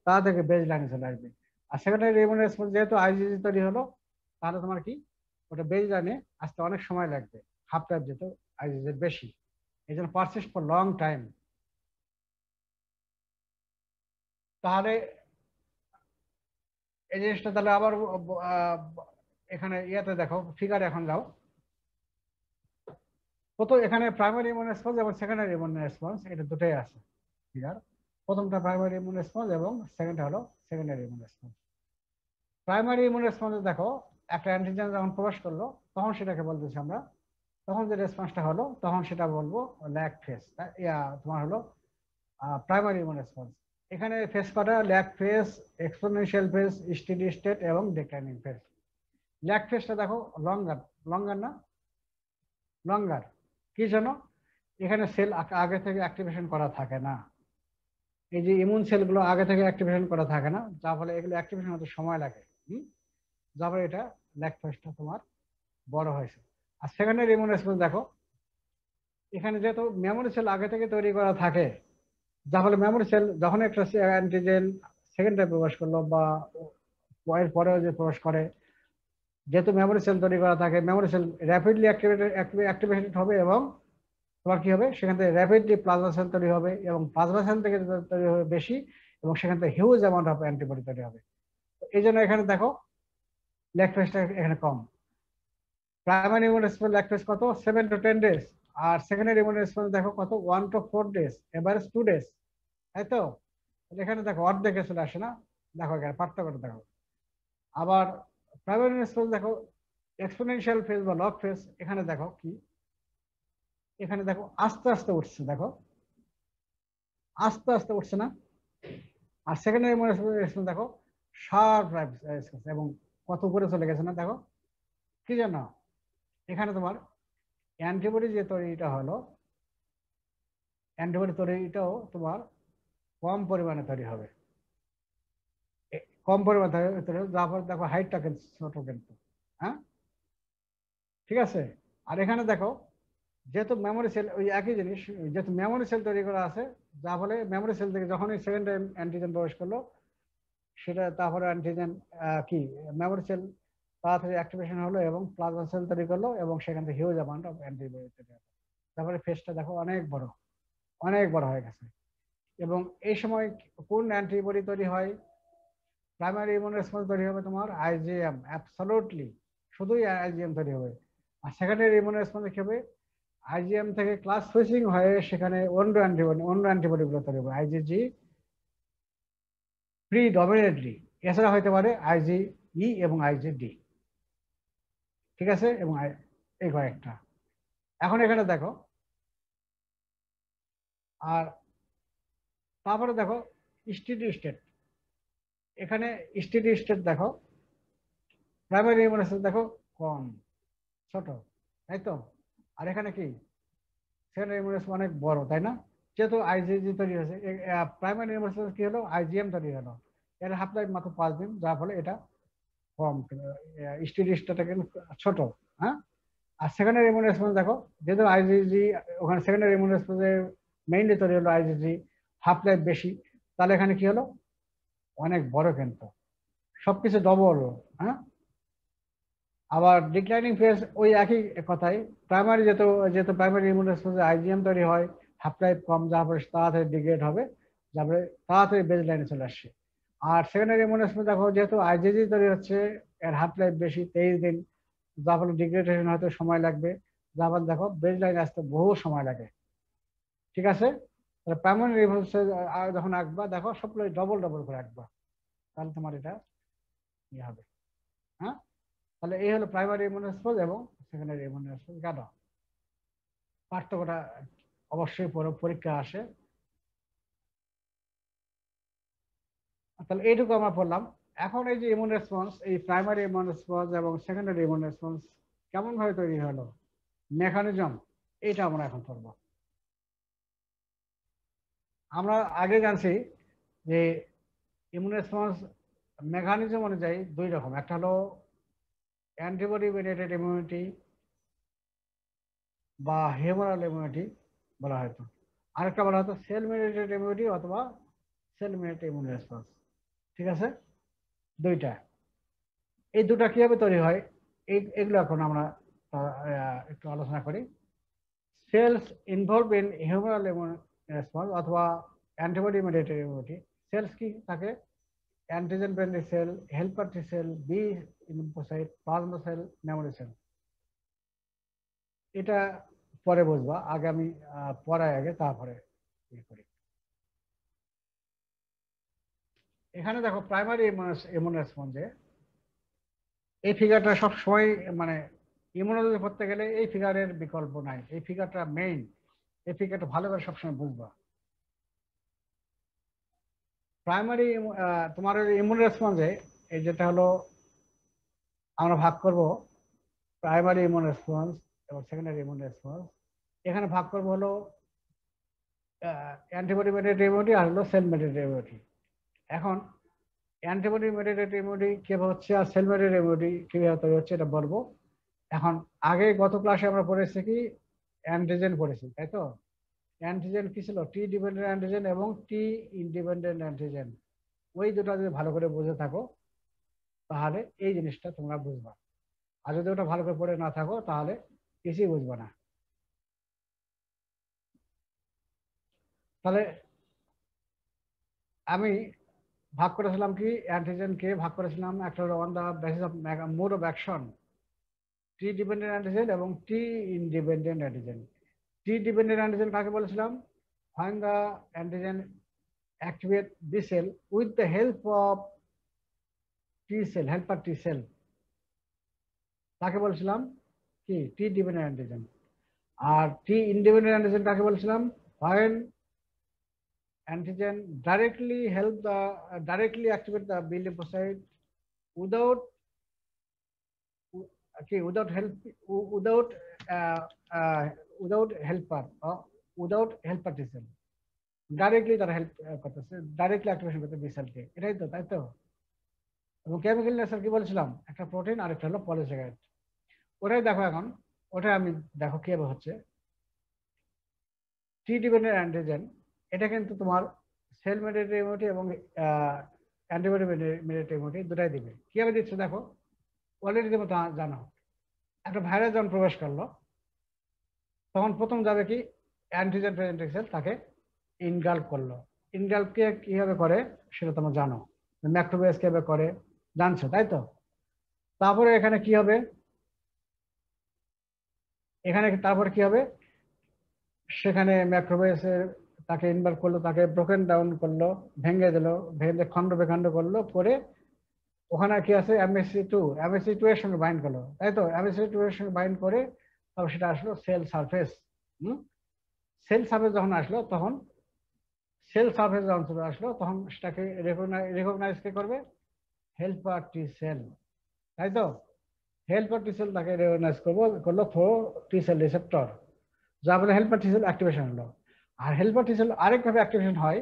তাড়াতাড়ি বেজ লাইনে চলে আসবে। আর সেকেন্ডারি ইমিউন রেসপন্স যেহেতু আইজিজি তৈরি হলো, তাহলে তোমার কি ওটা বেজ লাইনে আসতে অনেক সময় লাগবে, হাফ লাইফ যেহেতু আইজিজি বেশি, এই জন্য পারসিস্ট ফর লং টাইম। তাহলে এই জিনিসটা তাহলে আবার এখানে ইয়েতে দেখো, ফিগারে এখন যাও। প্রথম এখানে প্রাইমারি ইমিউন রেসপন্স এবং সেকেন্ডারি ইমিউন রেসপন্স এটা দুটোই আছে ফিগার। প্রথমটা প্রাইমারি ইমিউন রেসপন্স এবং সেকেন্ডটা হলো secondary immune response. Primary immune রেসপন্সে দেখো, একটা অ্যান্টিজেন যখন প্রবেশ করলো তখন সেটাকে বলতেছি আমরা, তখন যে রেসপন্সটা হলো তখন সেটা বলবো ল্যাগ ফেজ, তোমার হলো প্রাইমারি ইমিউন রেসপন্স। এখানে ফেজ কটা, lag phase, exponential phase, steady state এবং ডিক্লাইনিং ফেজ। ল্যাগ ফেজটা দেখো লঙ্গার, লঙ্গার না, লঙ্গার কি জানো, এখানে সেল আগে থেকে অ্যাক্টিভেশন করা থাকে না, এই যে ইমিউন সেলগুলো আগে থেকে অ্যাক্টিভেশন করা থাকে না, যার ফলে এগুলো অ্যাক্টিভেশন হতে সময় লাগে, যার ফলে এটা ল্যাগ ফেজটা তোমার বড় হয়েছে। আর সেকেন্ডারি ইমিউন রেসপন্স দেখো, এখানে যেহেতু মেমোরি সেল আগে থেকে তৈরি করা থাকে, যার ফলে মেমোরি সেল যখন একটা অ্যান্টিজেন সেকেন্ডে প্রবেশ করলো বা এর পরেও যে প্রবেশ করে, যেহেতু মেমোরি সেল তৈরি করা থাকে, মেমোরি সেল র্যাপিডলি অ্যাক্টিভেটেড হবে এবং তোমার কি হবে, সেখান থেকে র্যাপিডলি প্লাজমা সেল তৈরি হবে এবং প্লাজমা সেল থেকে তৈরি হবে বেশি, এবং সেখান থেকে হিউজ অ্যামাউন্ট অফ অ্যান্টিবডি তৈরি হবে। এই জন্য এখানে দেখো ল্যাগ ফেজটা এখানে কম। Primary immune response lag phase কত, 7 to 10 days, আর সেকেন্ডারি ইমিউন রেসপন্স দেখো কত, 1 to 4 days, এভারেজ 2 days, তাই তো? এখানে দেখো অর্ধেকে চলে আসে না, দেখো এখানে পার্থক্যটা দেখো। আবার প্রাইমারি রেসপন্স দেখো এক্সপোনেনশিয়াল ফেজ বা লগ ফেজ, এখানে দেখো কি, এখানে দেখো আস্তে আস্তে উঠছে, দেখো আস্তে আস্তে উঠছে না। আর সেকেন্ডারি ইমিউন রেসপন্স দেখো শার্প এবং কত উপরে চলে গেছে না, দেখো কি জানো, এখানে তোমার অ্যান্টিবডি যে তৈরিটা হলো, অ্যান্টিবডি তৈরিটাও তোমার কম পরিমাণে তৈরি হবে, কম পরিমাণে তৈরি হবে, যার ফলে দেখো হাইটটা কিন্তু ছোট কিন্তু, হ্যাঁ ঠিক আছে। আর এখানে দেখো যেহেতু মেমোরি সেল ওই একই জিনিস, যেহেতু মেমোরি সেল তৈরি করা আছে, যার ফলে মেমোরি সেল থেকে যখনই সেকেন্ড টাইম অ্যান্টিজেন প্রবেশ করলো, সেটা তারপরে অ্যান্টিজেন কি মেমোরি সেল তাড়াতাড়ি অ্যাক্টিভেশন হলো এবং প্লাজমা সেল তৈরি করলো এবং সেখান থেকে হিউজ অ্যামাউন্ট অফ অ্যান্টিবডি তৈরি হলো। তারপরে ফেসটা দেখো অনেক বড়, অনেক বড় হয়ে গেছে। এবং এই সময় কোন অ্যান্টিবডি তৈরি হয়, প্রাইমারি ইমিউন রেসপন্স তৈরি হবে তোমার আইজিএম, অ্যাবসলিউটলি শুধুই আইজিএম তৈরি হবে। আর সেকেন্ডারি ইমিউন রেসপন্স কি হবে, আইজিএম থেকে ক্লাস সুইচিং হয়ে সেখানে অন্য অ্যান্টিবডি গুলো তৈরি হবে, আইজিজি প্রিডমিনেন্টলি, এছাড়া হতে পারে আইজিই এবং আইজিডি, ঠিক আছে, এবং এই কয়েকটা। এখন এখানে দেখো, আর তারপরে দেখো স্টেডি স্টেট, এখানে স্টেডি স্টেট দেখো প্রাইমারি ইমিউন রেসপন্স দেখো কম, ছোট, তাই তো? আর এখানে কি সেকেন্ডারি ইমিউন রেসপন্স অনেক বড়, তাই না? যেহেতু আইজিজি তৈরি হয়েছে, প্রাইমারি ইমিউন রেসপন্স কি হলো, আইজিএম তৈরি হলো, এর হাফ লাইফ মাত্র 5 দিন, যার ফলে এটা কম, স্টেডি স্টেটটা কিন্তু ছোট, হ্যাঁ। আর সেকেন্ডারি ইমিউন রেসপন্স দেখো, যেহেতু আইজিজি ওখানে সেকেন্ডারি ইমিউন রেসপন্সে মেইনলি তৈরি হলো আইজিজি, হাফ লাইফ বেশি, তাহলে এখানে কি হলো, অনেক বড় কিন্তু, সবকিছু ডবল, হ্যাঁ। আবার ডিক্লাইনিং ফেজ ওই একই কথাই, প্রাইমারি যেহেতু যেহেতু প্রাইমারি ইমিউন রেসপন্সে আইজিএম তৈরি হয়, হাফ লাইফ কম, যার ফলে তাড়াতাড়ি ডিগ্রেড হবে, তারপরে তাড়াতাড়ি বেজ লাইনে চলে আসছে। আর সেকেন্ডারি ইমিউন রেসপন্স দেখো যেহেতু আইজিজি তৈরি হচ্ছে, এর হাফ লাইফ বেশি, 23 দিন, যার ফলে ডিগ্রেডেশন হয়তো সময় লাগবে, যার ফলে দেখো বেজ লাইনে আসতে বহু সময় লাগে, ঠিক আছে। তাহলে প্রাইমারি রেসপন্সে যখন আঁকবা দেখো সবগুলো ডবল ডবল করে আঁকবা, তাহলে তোমার এটা ইয়ে হবে, হ্যাঁ। তাহলে এই হলো প্রাইমারি ইমিউন রেসপন্স এবং সেকেন্ডারি ইমিউন রেসপন্স। কেন পার্থক্যটা অবশ্যই পরীক্ষা আসে। তাহলে এইটুকু আমরা পড়লাম। এখন এই যে ইমিউন রেসপন্স, এই প্রাইমারি ইমিউন রেসপন্স এবং সেকেন্ডারি ইমিউন রেসপন্স কেমন ভাবে তৈরি হলো, মেকানিজম, এটা আমরা এখন পড়বো। আমরা আগে জানছি যে ইমিউন রেসপন্স মেকানিজম অনুযায়ী দুই রকম, একটা হলো অ্যান্টিবডি মেডিয়েটেড ইমিউনিটি বা হিউমারাল ইমিউনিটি বলা হয়তো, আরেকটা বলা হতো সেল মেডিয়েটেড ইমিউনিটি অথবা সেল মেডিয়েটেড ইমিউন রেসপন্স, ঠিক আছে। দুইটা। এই দুটা কিভাবে তৈরি হয় এগুলো এখন আমরা একটু আলোচনা করি। Cells involve in human immune response অথবা অ্যান্টিবডি মেডিয়েটেড ইমিউনিটি। সেলস কি থাকে? Antigen binding cell, helper T cell, B lymphocyte, plasma cell, memory cell. এটা পরে বুঝবা, আগে আমি পড়াই আগে তারপরে ইয়ে করি। এখানে দেখো প্রাইমারি ইমিউন রেসপন্সে এই ফিগারটা সব সময় মানে ইমিউনোলজি পড়তে গেলে এই ফিগারের বিকল্প নাই, এই ফিগারটা মেইন, এই ফিগারটা ভালো করে সবসময় বুঝবা। প্রাইমারি তোমার ইমিউন রেসপন্সে এই যেটা হলো আমরা ভাগ করব প্রাইমারি ইমিউন রেসপন্স এবং সেকেন্ডারি ইমিউন রেসপন্স। এখানে ভাগ করব হলো অ্যান্টিবডি মেডিয়েটেড ইমিউনিটি আর হলো সেল মেডিয়েটেড ইমিউনিটি। এখন অ্যান্টিবডি মেডিয়েটেড ইমিউনিটি কিভাবে হচ্ছে আর সেল মেডিয়েটেড ইমিউনিটি কিভাবে তৈরি হচ্ছে এটা বলবো। এখন আগে গত ক্লাসে আমরা পড়েছি কি অ্যান্টিজেন পড়েছি, তাই তো? অ্যান্টিজেন কি ছিল? টি ডিপেন্ডেন্ট অ্যান্টিজেন এবং টি ইনডিপেন্ডেন্ট অ্যান্টিজেন। ওই দুটো যদি ভালো করে বুঝে থাকো তাহলে এই জিনিসটা তোমরা বুঝবা, আর যদি ওটা ভালো করে পড়ে না থাকো তাহলে কিছুই বুঝবা না। তাহলে আমি ভাগ করেছিলাম কি অ্যান্টিজেনকে ভাগ করেছিলাম একটা হলো on the basis of mode of action, T dependent antigen এবং T independent antigen. T dependent antigen কাকে বলেছিলাম? when the antigen activate B cell with the help of T cell, helper T cell, তাকে বলছিলাম কি টি dependent antigen. আর টি independent antigen কাকে বলছিলাম? when antigen directly activate the B lymphocyte without helper or without helper T cell, directly তারা help করতেছে, directly activation করতে B সেলকে, এটাই তো, তাই তো? এবং কেমিক্যাল নেচার কি বলছিলাম? একটা প্রোটিন আর একটা হলো পলিস্যাকারাইড। ওটাই দেখো এখন, ওটা আমি দেখো কিভাবে হচ্ছে। টি ডিপেন্ডেন্ট অ্যান্টিজেন এটা কিন্তু তোমার সেল মেডিয়েটেড ইমিউনিটি এবং অ্যান্টিবডি মেডিয়েটেড ইমিউনিটি দুটাই দিবে। কিভাবে দিচ্ছে দেখো, অলরেডি তুমি জানো একটা ভাইরাস যখন প্রবেশ করলো তখন প্রথম যাবে কি অ্যান্টিজেন প্রেজেন্টিং সেল, তাকে ইনগাল্প করলো। ইনগাল্পকে কিভাবে করে সেটা তোমরা জানো, ম্যাক্রোফেজ কিভাবে করে জানছো, তাই তো? তারপরে এখানে কি হবে, এখানে তারপরে কি হবে, সেখানে ম্যাক্রোফেজের তাকে ইনভলভ করলো, তাকে ব্রোকেন ডাউন করলো, ভেঙে দিল, ভেঙে খণ্ড বিখণ্ড করলো, করে ওখানে কি আছে MSC2 এর সঙ্গে বাইন্ড করলো, তাই তো? MSC2 এর সঙ্গে বাইন্ড করে তারপর সেটা আসলো সেল সারফেস। সেল সারফেস যখন আসলো তখন সেল সারফেস যখন চলে আসলো তখন সেটাকে রেকগনাইজ কে করবে? হেল্পার টি সেল, তাই তো? হেল্পার টি সেল তাকে রেকগনাইজ করলো থ্রু টি সেল রিসেপ্টর, যা বলে হেল্পার টি সেল অ্যাক্টিভেশন হলো। আর হেল্পার টি সেল আরেকভাবে অ্যাক্টিভেশন হয়,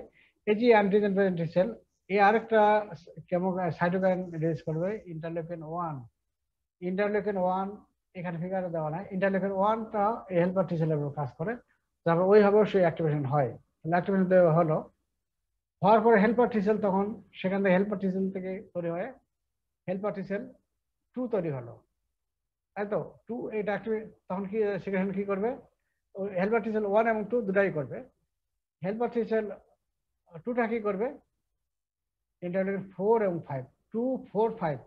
এই যে অ্যান্টিজেন প্রেজেন্ট টি সেল এই আরেকটা সাইটোকাইন রিলিজ করবে ইন্টারলেউকিন 1। ইন্টারলেউকিন 1 এখানে ফিগারে দেওয়া নাই, ইন্টারলেউকিন 1টা এই হেল্পার টি সেলের উপর কাজ করে, তারপর ওইভাবে সেই অ্যাক্টিভেশন হয়। অ্যাক্টিভেশন হলো, হওয়ার পরে হেল্পার টি সেল তখন সেখান থেকে হেল্পার টি সেল থেকে তৈরি হয়ে হেল্পার টি সেল 2 তৈরি হলো, তাই তো? 2 এটা অ্যাক্টিভেট তখন কি সেখানে কি করবে? হেল্পার টি সেল 1 এবং 2 দুটাই করবে। হেল্পার টি সেল 2টা কি করবে? ইন্টারলেউকিন 4 এবং 5, 2, 4, 5,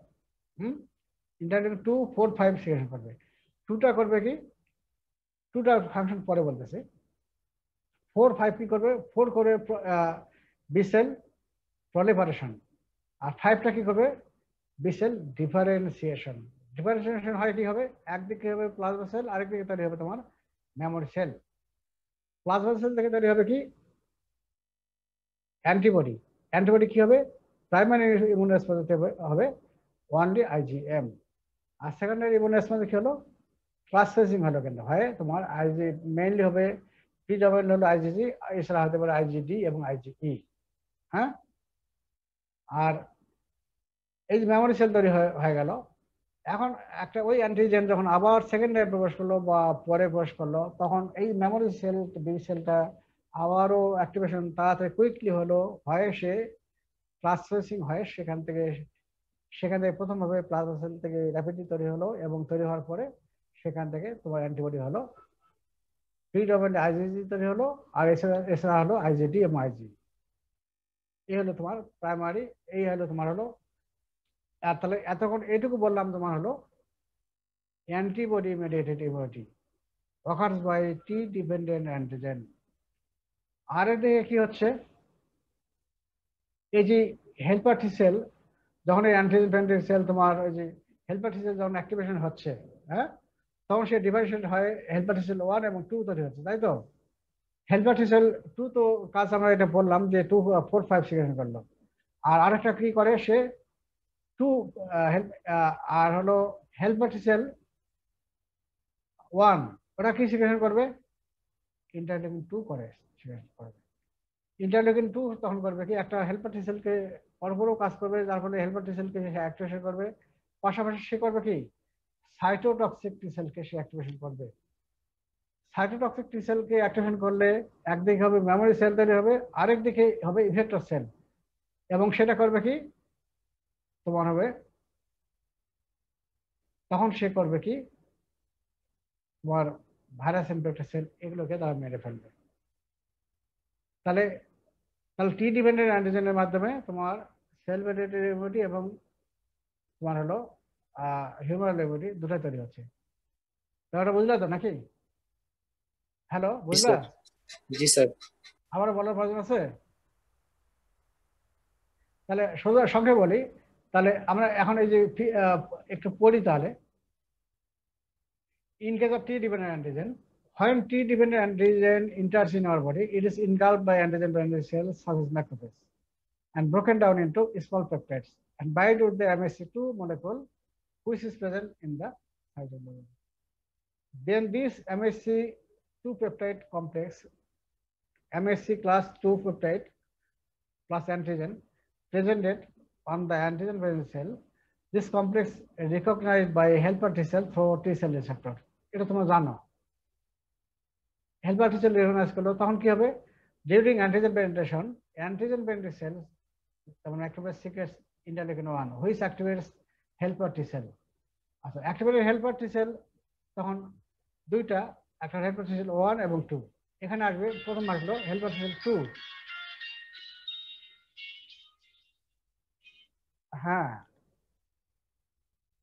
ইন্টারলেউকিন 2, 4, 5 সিক্রেশন করবে। 2টা করবে কি? 2টা ফাংশন পরে বলতেছে। 4, 5 কি করবে? 4 করে বি সেল প্রলিফারেশন, আর 5টা কি করবে? B cell differentiation. ডিফারেন্সিয়েশন হয় কি হবে? একদিকে হবে প্লাজমা সেল, আরেকদিকে তৈরি হবে তোমার মেমোরি সেল। প্লাজমা সেল থেকে তৈরি হবে কি? অ্যান্টিবডি। অ্যান্টিবডি কি হবে? প্রাইমারি ইমিউন রেসপন্স হবে ওনলি IgM, আর সেকেন্ডারি ইমিউন রেসপন্স কি হলো? ক্লাস ফেজিং হলো, কিন্তু হয় তোমার আইজি মেইনলি হবে প্রিডমিনেন্ট হলো IgG, এছাড়া হতে পারে IgD এবং IgE। হ্যাঁ, আর এই যে মেমোরি সেল তৈরি হয়ে গেল। এখন একটা ওই অ্যান্টিজেন যখন আবার সেকেন্ডারি প্রবেশ করলো বা পরে প্রবেশ করলো তখন এই মেমোরি সেল বি সেলটা আবারও অ্যাক্টিভেশন তাড়াতাড়ি কুইকলি হলো, হয়ে সে ট্রান্সফারেন্সিং হয়ে সেখান থেকে সেখান থেকে প্রথমভাবে প্লাজমা সেল থেকে র্যাপিডলি তৈরি হলো এবং তৈরি হওয়ার পরে সেখান থেকে তোমার অ্যান্টিবডি হলো, প্রিডমিনেন্ট আইজিজি তৈরি হলো, আর এছাড়া হলো আইজিডি এবং আইজি। এই হলো তোমার প্রাইমারি, এই হলো তোমার হলো। আর তাহলে এতক্ষণ এইটুকু বললাম তোমার হলো antibody mediated immunity occurs by T dependent antigen। আর এদিকে কি হচ্ছে, এই যে হেল্পার টি সেল, যখন এই অ্যান্টিজেন সেল তোমার ওই যে হেল্পার টি সেল যখন অ্যাক্টিভেশন হচ্ছে, হ্যাঁ, তখন সে ডিভাইডেশন হয় হেল্পার টি সেল 1 এবং 2 তৈরি হচ্ছে, তাই তো? হেল্পার টি সেল 2 তো কাজ আমরা এটা বললাম যে 2 4 5 সিগনেশন করলো। আর আরেকটা কি করে সে 2 আর হলো হেল্পার টি সেল 1, ওটা কি সিগনেশন করবে? ইন্টারলিউকিন 2 করে সিগনেশন করবে। ইন্টারলিউকিন 2 তখন করবে কি, একটা হেল্পার টি সেলকে পরপরও কাজ করবে, যার ফলে হেল্পার টি সেলকে সে অ্যাক্টিভেশন করবে, পাশাপাশি সে করবে কি সাইটোটক্সিক টি সেলকে সে অ্যাক্টিভেশন করবে। সাইটোটক্সিক টি সেলকে অ্যাক্টিভেশন করলে একদিকে হবে মেমোরি সেল তৈরি হবে, আরেক দিকে হবে ইফেক্টর সেল, এবং সেটা করবে কি তোমার হবে, তখন সে করবে কি তোমার ভাইরাস ইনফেক্টেড সেল এগুলোকে তারা মেরে ফেলবে। তাহলে তাহলে টি ডিপেন্ডেন্ট অ্যান্টিজেনের মাধ্যমে তোমার সেল মেডিয়েটেড ইমিউনিটি এবং তোমার হলো হিউম্যান ইমিউনিটি দুটোই তৈরি হচ্ছে। তাহলে বুঝলে তো নাকি? হ্যালো, বুঝলা? জি স্যার। আবার বলার প্রয়োজন আছে? তাহলে সোজা সঙ্গে বলি, তাহলে আমরা এখন এই যে একটু পড়ি তাহলে। In case of T-dependent antigen, when T-dependent antigen enters in our body, it is engulfed by antigen-binding cells such as macrophages and broken down into small peptides and bind with the MSC2 molecule, which is present in the cytoplasm. Then this MSC2 peptide complex, MSC class 2 peptide plus antigen presented on the antigen-binding cell. This complex is recognized by helper T cell through T cell receptor. এটা তোমরা জানো। Helper T sell recognise করলো, তখন কি হবে? During antigen penetration, antigen penetrate cell যেমন activate secrets interleukin 1 which activates helper T cell. আচ্ছা, activated helper T cell তখন দুইটা, একটা হেল্পার টি সেল 1 এবং 2। এখানে আসবে প্রথম আসলো হেল্পার টি সেল 2। হ্যাঁ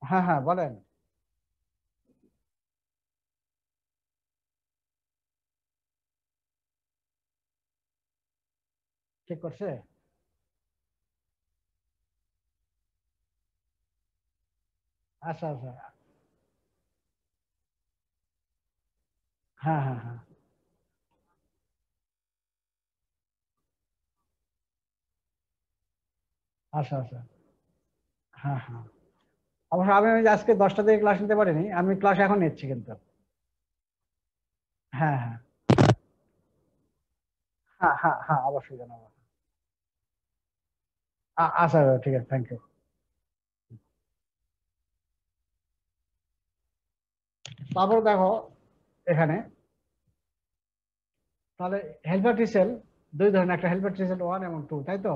হ্যাঁ হ্যাঁ বলেন। ঠিক করছে? আচ্ছা আচ্ছা, হ্যাঁ হ্যাঁ হ্যাঁ, আচ্ছা আচ্ছা, হ্যাঁ হ্যাঁ। অবশ্য আমি আজকে 10টা থেকে ক্লাস নিতে পারিনি, আমি ক্লাস এখন নিচ্ছি কিন্তু। হ্যাঁ হ্যাঁ হ্যাঁ হ্যাঁ হ্যাঁ, অবশ্যই জানাবো। আচ্ছা, ঠিক আছে, থ্যাংক ইউ। তারপর দেখো এখানে, তাহলে হেল্পার টি সেল দুই ধরনের, একটা হেল্পার টি সেল 1 এবং 2, তাই তো?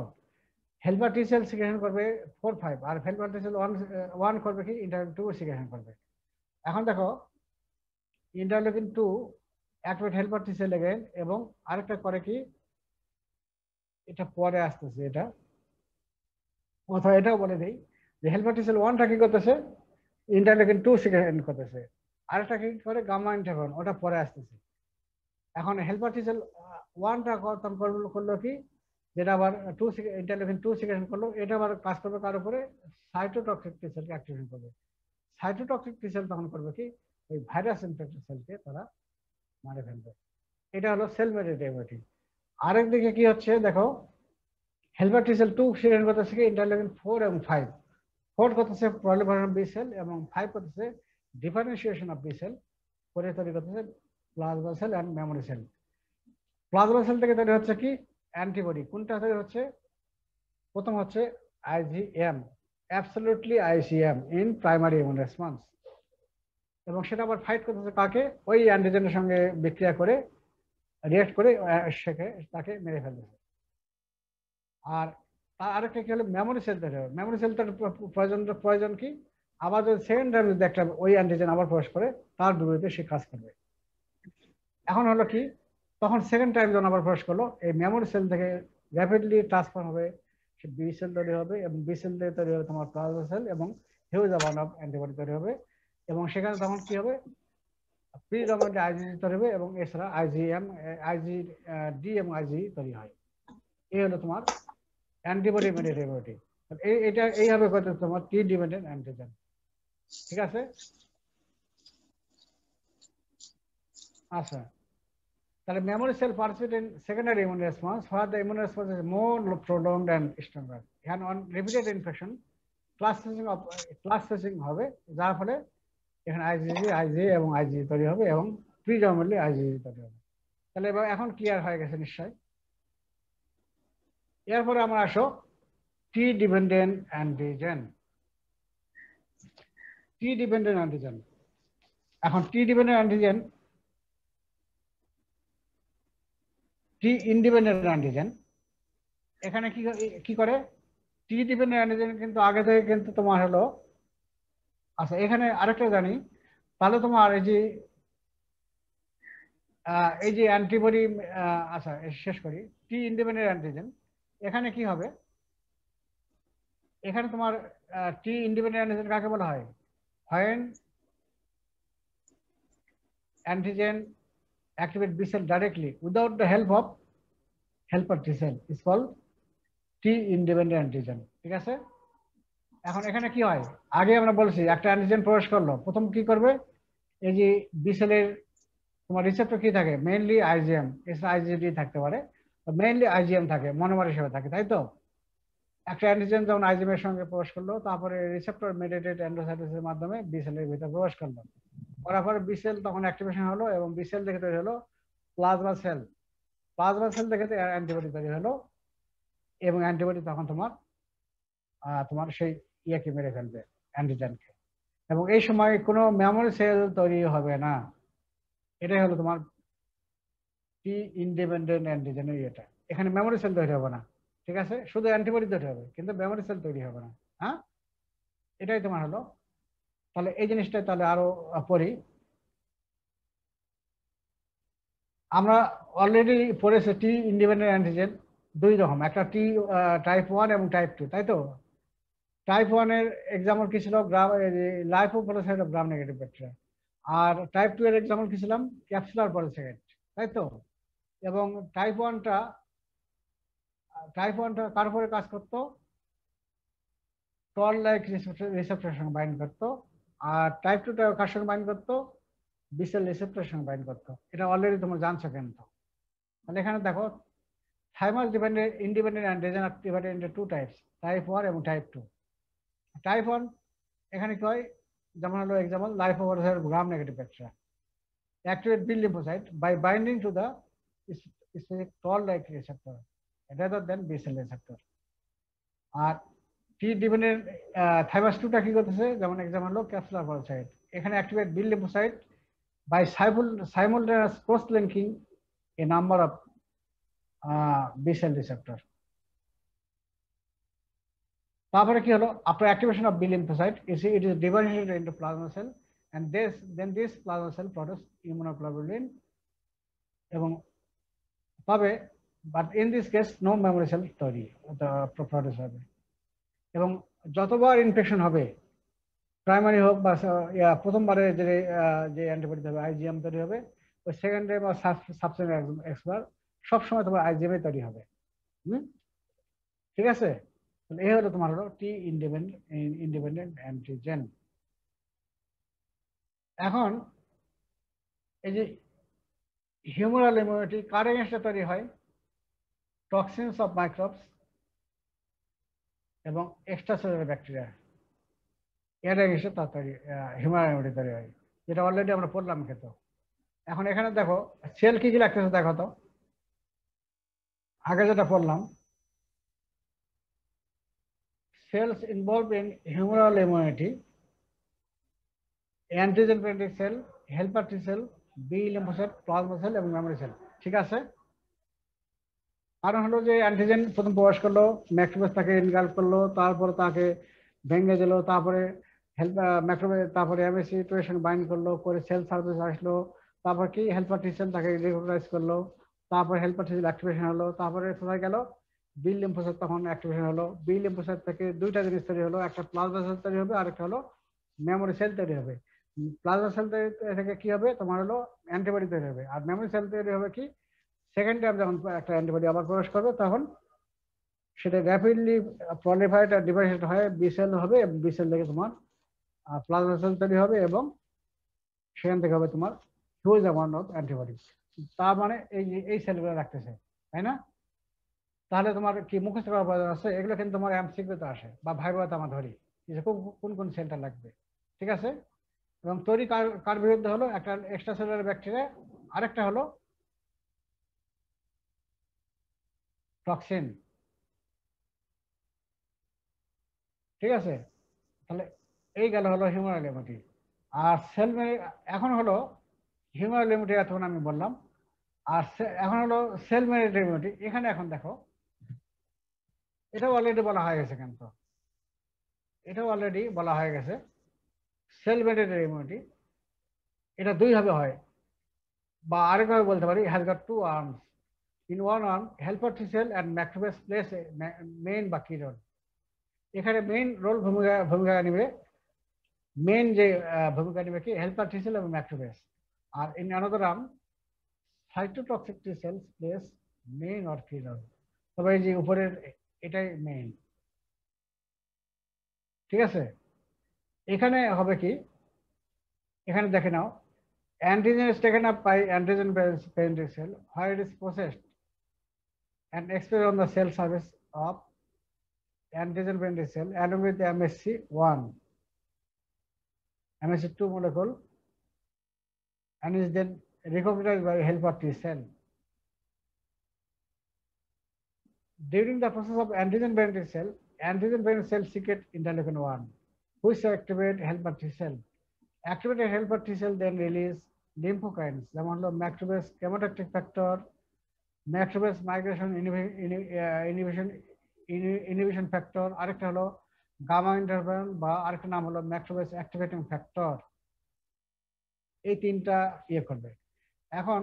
হেল্পার টি সেল সিক্রেশন করবে 4 5, আর হেল্পার টি সেল 1 করবে কি ইন্টারলিউকিন 2 সিক্রেশন করবে। এখন দেখো interleukin 2 activate helper T sell again, এবং আরেকটা করে কি, এটা পরে আসতেছে এটা, অথবা এটাও বলে দেই যে হেল্পার টি সেল 1টা কি করতেছে, ইন্টারলিউকিন 2 সিক্রেশন করতেছে, আরেকটা কি করে গামা ইন্টারফেরন, ওটা পরে আসতেছে। এখন হেল্পার টি সেল 1টা করলো কি, যেটা আবার 2 ইন্টারলিউকিন 2 সিক্রেশন করলো, এটা আবার কাজ করবে কার উপরে, সাইটোটক্সিক টি সেলকে অ্যাক্টিভেশন করবে। সাইটোটক্সিক টি সেল তখন করবে কি, ওই ভাইরাস ইনফেক্টেড সেলকে তারা মারে ফেলবে। এটা হলো সেল মেডিয়েটেড ইমিউনিটি। আরেক দিকে কি হচ্ছে দেখো, হেল্পার টি সেল 2 সিক্রেশন করতেছে কি ইন্টারলিউকিন 4 এবং 5। 4 করতেছে প্রলিফারেশন বি সেল এবং 5 করতেছে ডিফারেন্সিয়েশন অফ বি সেল, করে তৈরি করতেছে plasma cell and memory cell. Plasma cell থেকে তৈরি হচ্ছে কি অ্যান্টিবডি। কোনটা তৈরি হচ্ছে? প্রথম হচ্ছে IgM, absolutely IgM in primary immune response, এবং সেটা আবার ফাইট করতেছে কাকে, ওই অ্যান্টিজেনের সঙ্গে বিক্রিয়া করে রিঅ্যাক্ট করে তাকে মেরে ফেলতেছে। আর তার আরেকটা কি হলো মেমোরি সেল তৈরি হবে। মেমোরি সেল তার প্রয়োজন কি, আবার যদি সেকেন্ড টাইম যদি একটা ওই অ্যান্টিজেন আবার প্রবেশ করে তার বিপরীতে সে কাজ করবে। এখন হলো কি, তখন সেকেন্ড টাইম যখন আবার প্রবেশ করলো, এই মেমোরি সেল থেকে র্যাপিডলি ট্রান্সফার হবে, সে বি সেল তৈরি হবে, এবং বি সেল দিয়ে তৈরি হবে তোমার প্লাজমা সেল, এবং হিউজ অ্যামাউন্ট অফ অ্যান্টিবডি তৈরি হবে। এবং সেখানে তখন কি হবে, প্রিডমিনেন্টলি আইজিজি তৈরি হবে, এবং এছাড়া আইজি ডি এবং আইজি তৈরি হয়। এই হলো তোমার অ্যান্টিবডি মেডিটেবিলিটি। এটা এইভাবে করতে তোমার টি ডিপেন্ডেন্ট অ্যান্টিজেন। ঠিক আছে? আচ্ছা, তাহলে memory cell participate in secondary immune response where the immune response is more prolonged and stronger. And on repeated infection class switching হবে, যার ফলে এখানে আইজিজি আইজি এবং আইজি তৈরি হবে, এবং প্রিডমিনেন্টলি আইজিজি তৈরি হবে। তাহলে এবার এখন ক্লিয়ার হয়ে গেছে নিশ্চয়। এরপরে আমরা আসো টি dependent antigen. T dependent antigen, এখন টি ডিপেন্ডেন্ট অ্যান্টিজেন, টি ইন্ডিপেন্ডেন্ট অ্যান্টিজেন এখানে কি করে, টি ডিপেন্ডেন্ট অ্যান্টিজেন কিন্তু আগে থেকে কিন্তু তোমার হলো, আচ্ছা এখানে আরেকটা জানি, তাহলে তোমার এই যে অ্যান্টিবডি, আচ্ছা শেষ করি, টি ইন্ডিপেন্ডেন্ট অ্যান্টিজেন এখানে কি হবে, এখানে তোমার টি ইন্ডিপেন্ডেন্ট অ্যান্টিজেন কাকে বলা হয়, when antigen activate B cell directly without the help of helper T cell is called T independent antigen। ঠিক আছে? এখন এখানে কি হয়, আগে আমরা বলছি একটা অ্যান্টিজেন প্রবেশ করলো, প্রথম কি করবে, এই যে বি সেলের তোমার রিসেপ্টর কি থাকে, মেইনলি আইজিএম, এছাড়া আইজিডি থাকতে পারে, মেইনলি আইজিএম থাকে, মনোমার হিসেবে থাকে, তাই তো? একটা অ্যান্টিজেন যখন আইজিএম এর সঙ্গে প্রবেশ করলো, তারপরে রিসেপ্টর মেডিয়েটেড এন্ডোসাইটোসিসের মাধ্যমে বি সেলের ভিতরে প্রবেশ করলো, করার পরে বি সেল তখন অ্যাক্টিভেশন হলো, এবং বি সেল থেকে তৈরি হলো প্লাজমা সেল, প্লাজমা সেল থেকে অ্যান্টিবডি তৈরি হলো, এবং অ্যান্টিবডি তখন তোমার তোমার সেই ইয়েকে মেরে ফেলবে, অ্যান্টিজেনকে, এবং এই সময় কোনো মেমোরি সেল তৈরি হবে না। এটাই হলো তোমার টি ইন্ডিপেন্ডেন্ট অ্যান্টিজেনের ইয়েটা। এখানে মেমোরি সেল তৈরি হবে না, ঠিক আছে, শুধু অ্যান্টিবডি তৈরি হবে, কিন্তু মেমোরি সেল তৈরি হবে না। হ্যাঁ, এটাই তোমার হলো। তাহলে এই জিনিসটা তাহলে আরো পড়ি। আমরা অলরেডি পড়েছি টি ইন্ডিপেন্ডেন্ট অ্যান্টিজেন দুই রকম, একটা টি টাইপ 1 এবং টাইপ 2, তাই তো? টাইপ 1 এর এক্সাম্পল কি ছিল, lipopolysaccharide of gram negative bacteria, আর টাইপ 2 এর এক্সাম্পল কি ছিলাম, ক্যাপসুলার পলিসাইড, তাই তো? এবং টাইপ 1টা কার উপরে কাজ করতো, টল লাইক রিসেপ্টরের সঙ্গে বাইন্ড করতো, আর টাইপ 2টা কার সঙ্গে বাইন্ড করতো, বিসেল রিসেপ্টরের সঙ্গে বাইন্ড করতো। এটা অলরেডি তোমরা জানছো কিন্তু। তাহলে এখানে দেখো থাইমাস ইন্ডিপেন্ডেন্ট অ্যান্টিজেন আর divided into two types, type 1 এবং টাইপ 2। টাইপ 1 এখানে কি হয়, যেমন হলো example lipopolysaccharide gram negative bacteria activate B lymphocyte by binding to the specific toll-like receptor rather than B cell receptor। আর টি ডিপেন্ডেন্ট থাইমাস 2টা কি করতেছে, যেমন এক্সাম্পল হলো ক্যাপসুলার পলিসাইড, এখানে activate B lymphocyte by simultaneous cross-linking a number of B cell receptor। তারপরে কি হলো, after activation of B lymphocyte it is divided into plasma cell, and then this plasma cell produce immunoglobulin এবং তবে but in this case no memory cell তৈরি produce হবে। এবং যতবার infection হবে, প্রাইমারি হোক বা প্রথমবারে যে অ্যান্টিবডি হবে আইজিএম তৈরি হবে, ওই সেকেন্ডে বা সাবসেকেন্ড এক্সবার সবসময় তোমার আইজিএম তৈরি হবে। ঠিক আছে? তাহলে এই হলো তোমার হলো টি ইন্ডিপেন্ডেন্ট অ্যান্টিজেন। এখন এই যে হিউমারাল ইমিউনিটি কার এগেইনস্টে তৈরি হয়, টক্সিনস অফ মাইক্রোবস এবং এক্সট্রাসেলুলার ব্যাকটেরিয়া, এর এগেইনস্টে তাড়াতাড়ি হিউমারাল ইমিউনিটি তৈরি হয়, যেটা অলরেডি আমরা পড়লাম কিন্তু। এখন এখানে দেখো সেল কি কি লাগতেছে দেখো তো, আগে যেটা পড়লাম, cells involved in humoral immunity, antigen presenting cell, helper T cell, B lymphocyte, plasma cell এবং memory cell। ঠিক আছে? কারণ হলো যে অ্যান্টিজেন প্রথম প্রবেশ করলো, ম্যাক্রোফেজ তাকে ইনগাল্ফ করলো, তারপর তাকে ভেঙে দিল, তারপরে ম্যাক্রোফেজ, তারপরে এমএসসি টু বাইন্ড করলো, করে সেল সার্ভিস আসলো, তারপর কি হেল্পার টি সেল তাকে রিকগনাইজ করলো, তারপর হেল্পার টি সেল অ্যাক্টিভেশন হলো, তারপরে কোথায় গেল বি লিম্ফোসাইট, তখন অ্যাক্টিভেশন হলো। বি লিম্ফোসাইট থেকে দুইটা জিনিস তৈরি হলো, একটা প্লাজমা সেল তৈরি হবে আর একটা হলো মেমোরি সেল তৈরি হবে। প্লাজমা সেল থেকে কি হবে তোমার হলো অ্যান্টিবডি তৈরি হবে, আর মেমোরি সেল তৈরি হবে কি সেকেন্ড টাইম যখন একটা অ্যান্টিবডি আবার প্রবেশ করবে তখন সেটা র্যাপিডলি প্রলিফারেট আর ডিভাইডেড হয়ে বি সেল হবে, বি সেল থেকে তোমার প্লাজমা সেল তৈরি হবে এবং সেখান থেকে হবে তোমার হিউজ অ্যামাউন্ট অফ অ্যান্টিবডি। তার মানে এই যে এই সেলগুলো রাখতেছে, তাই না? তাহলে তোমার কি মুখস্থ করার প্রয়োজন আছে? এগুলো কিন্তু তোমার এমসিকিউতে আসে বা ভাইবাতে আমরা ধরি যে কোন কোন সেলটা লাগবে, ঠিক আছে? এবং তৈরি কার কার বিরুদ্ধে হলো? একটা এক্সট্রা সেলুলার ব্যাকটেরিয়া, আরেকটা হলো টক্সিন, ঠিক আছে? তাহলে এই গেল হলো হিউম্যান লিমিটি। আর সেল এখন হলো হিউম্যান লিমিটি এতক্ষণ আমি বললাম, আর এখন হলো সেল মেরিটেড ইমিউনিটি। এখানে এখন দেখো এটাও অলরেডি বলা হয়ে গেছে, কিন্তু এটাও অলরেডি বলা হয়ে গেছে সেল মেরিটেড ইমিউনিটি এটা দুই ভাবে হয়, বা আরেকভাবে বলতে পারি has got to arms. In one arm helper T sell and macrophage place main বা কি রোল। এখানে মেইন রোল ভূমিকা নিবে, মেইন যে ভূমিকা নিবে কি হেল্পার টি সেল এবং ম্যাক্রোফেজ। আর in another arm cytotoxic T cells plays main or কি রোল। তবে এই যে উপরের এটাই মেইন, ঠিক আছে? এখানে হবে কি, এখানে দেখে নাও antigen is taken up by antigen parental cell where it is processed and expressed on the cell surface of antigen parental cell along with the MSC1 MSC2 molecule and is then recognized by helper T cell. During the process of antigen parental cell secrete interleukin 1 which activate helper T cell. Activated helper T cell then release lymphokines যেমন হলো macrophage chemotactic factor, macrophage migration inhibition factor, আরেকটা হলো gamma interferon বা আরেকটা নাম হলো macrophage activating factor. এই তিনটা ইয়ে করবে। এখন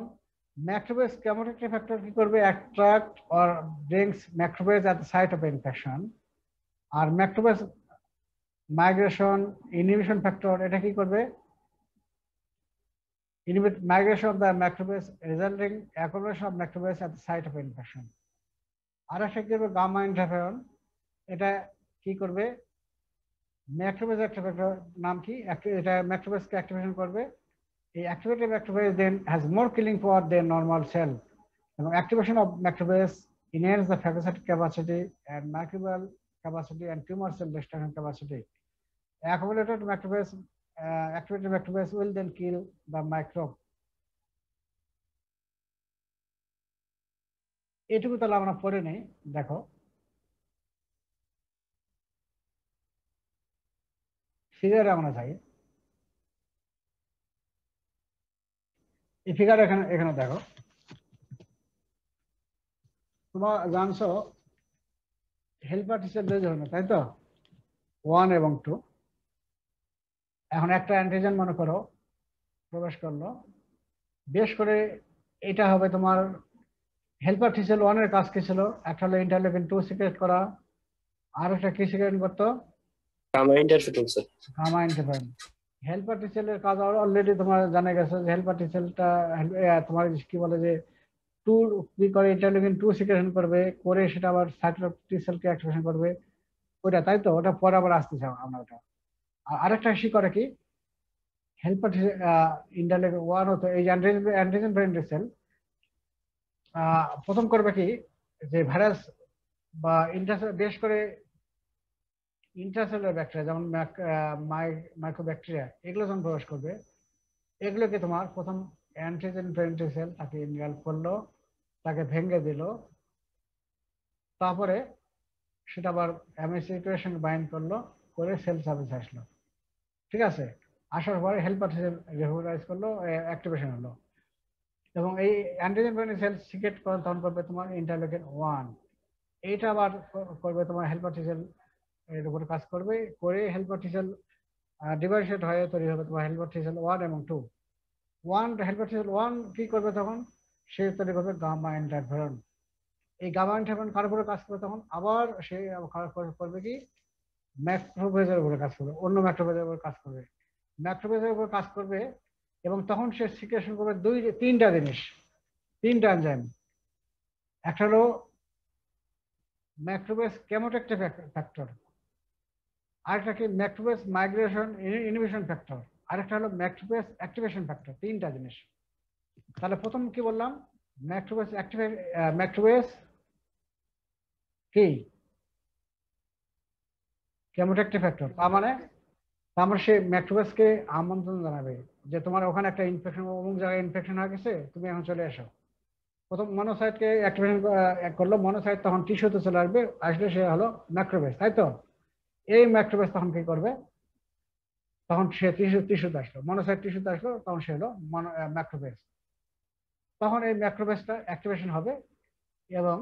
ম্যাক্রোফেজ কেমোট্যাকটিক ফ্যাক্টর কি করবে? Attract or brings macrophage at the site of infection. আর ম্যাক্রোফেজ মাইগ্রেশন ইনহিবিশন ফ্যাক্টর এটা কি করবে? inhibit migration of the macrophage resulting accumulation of macrophages at the site of infection. আর একটা কি করবে? গামা ইন্টারফেরন, এটা কি করবে? ম্যাক্রোফেজ অ্যাক্টিভেটর নাম কি, এটা ম্যাক্রোফেজকে অ্যাক্টিভেশন করবে। এই activated macrophage then has more killing power than normal cell, এবং activation of macrophage enhance the phagocytic capacity and microbial capacity and tumor cell destruction capacity. Accumulated macrophage activated macrophage will then kill the microbe. এটুকু তাহলে আমরা পড়ে নেই। দেখো ফিগারে আমরা যাই, এই ফিগার এখানে দেখো, তোমরা জানছো হেল্পার টি সেল দুই ধরনের, তাই তো? 1 এবং 2। এখন একটা অ্যান্টিজেন মনে করো প্রবেশ করলো, বেশ করে এটা হবে তোমার হেল্পার টি সেল 1 এর কাজ কি ছিল? একটা হলো ইন্টারলেউকিন 2 সিক্রেট করা, আর একটা কি সিক্রেট করতো? Gamma interferon sir. Gamma interferon. Helper T সেলের কাজ অলরেডি তোমার জানা গেছে যে হেল্পার টি সেলটা তোমার কি বলে যে 2 কি করে ইন্টারলেউকিন 2 সিক্রেশন করবে, করে সেটা আবার সাইটোটক্সিক টি সেলকে অ্যাক্টিভেশন করবে, ওইটা, তাই তো? ওটা পরে আবার আসতেছে আমরা ওটা। আর আরেকটা কি করে কি হেল্পার ইন্টারলেউকিন 1 হতো এই অ্যান্টিজেন প্যারেন্টাল সেল প্রথম করবে কি যে ভাইরাস বা বেশ করে ইন্ট্রাসেলুলার ব্যাকটেরিয়া যেমন মাইক্রোব্যাকটেরিয়া এগুলো যখন প্রবেশ করবে, এগুলোকে তোমার প্রথম অ্যান্টিজেন প্যারেন্টাল সেল তাকে ইনগাল্ফ করলো, তাকে ভেঙে দিল, তারপরে সেটা আবার এমএসসি2 সঙ্গে বাইন্ড করলো, করে সেল সার্ভিস আসলো, ঠিক আছে? আসার পরে হেল্পার সেল রিকগনাইজ করলো, অ্যাক্টিভেশন হলো। এবং এই অ্যান্টিজেন বাইন্ডিং সেল সিক্রেট তখন করবে তোমার ইন্টারলিউকিন 1। এইটা আবার করবে তোমার হেল্পার টি সেল এর উপর কাজ করবে, করে হেল্পার টি সেল ডিভাইডেড হয়ে তৈরি হবে তোমার হেল্পার টি সেল 1 এবং 2। হেল্পার টি সেল 1 কি করবে তখন? সে তৈরি করবে গামা ইন্টারফেরন। এই গামা ইন্টারফেরন কার উপরে কাজ করবে তখন? আবার সে করবে কি ম্যাক্রোফেজের উপরে কাজ করবে, অন্য ম্যাক্রোফেজের উপর কাজ করবে, ম্যাক্রোফেজের উপর কাজ করবে। এবং তখন সে সিক্রেশন করবে তিনটা জিনিস, তিনটা এনজাইম। একটা হলো ম্যাক্রোফেজ কেমোট্যাক্টিভ ফ্যাক্টর, আরেকটা কি ম্যাক্রোফেজ মাইগ্রেশন ইনহিবিশন ফ্যাক্টর, আরেকটা হলো ম্যাক্রোফেজ অ্যাক্টিভেশন ফ্যাক্টর। তিনটা জিনিস। তাহলে প্রথম কি বললাম? ম্যাক্রোফেজ কি কেমোট্যাক্টিভ ফ্যাক্টর। তার মানে সে ম্যাক্রোফেজকে আমন্ত্রণ জানাবে যে তোমার ওখানে একটা ইনফেকশন, অমুক জায়গায় ইনফেকশন হয়ে গেছে, তুমি এখন চলে এসো। প্রথম মনোসাইটকে অ্যাক্টিভেশন করলো, মনোসাইট তখন টিস্যুতে চলে আসবে, আসলে সে হলো ম্যাক্রোফেজ, তাই তো? এই ম্যাক্রোফেজ তখন কি করবে? তখন সে টিস্যুতে আসলো, মনোসাইট টিস্যুতে আসলো, তখন সে হলো ম্যাক্রোফেজ। তখন এই ম্যাক্রোফেজটা অ্যাক্টিভেশন হবে এবং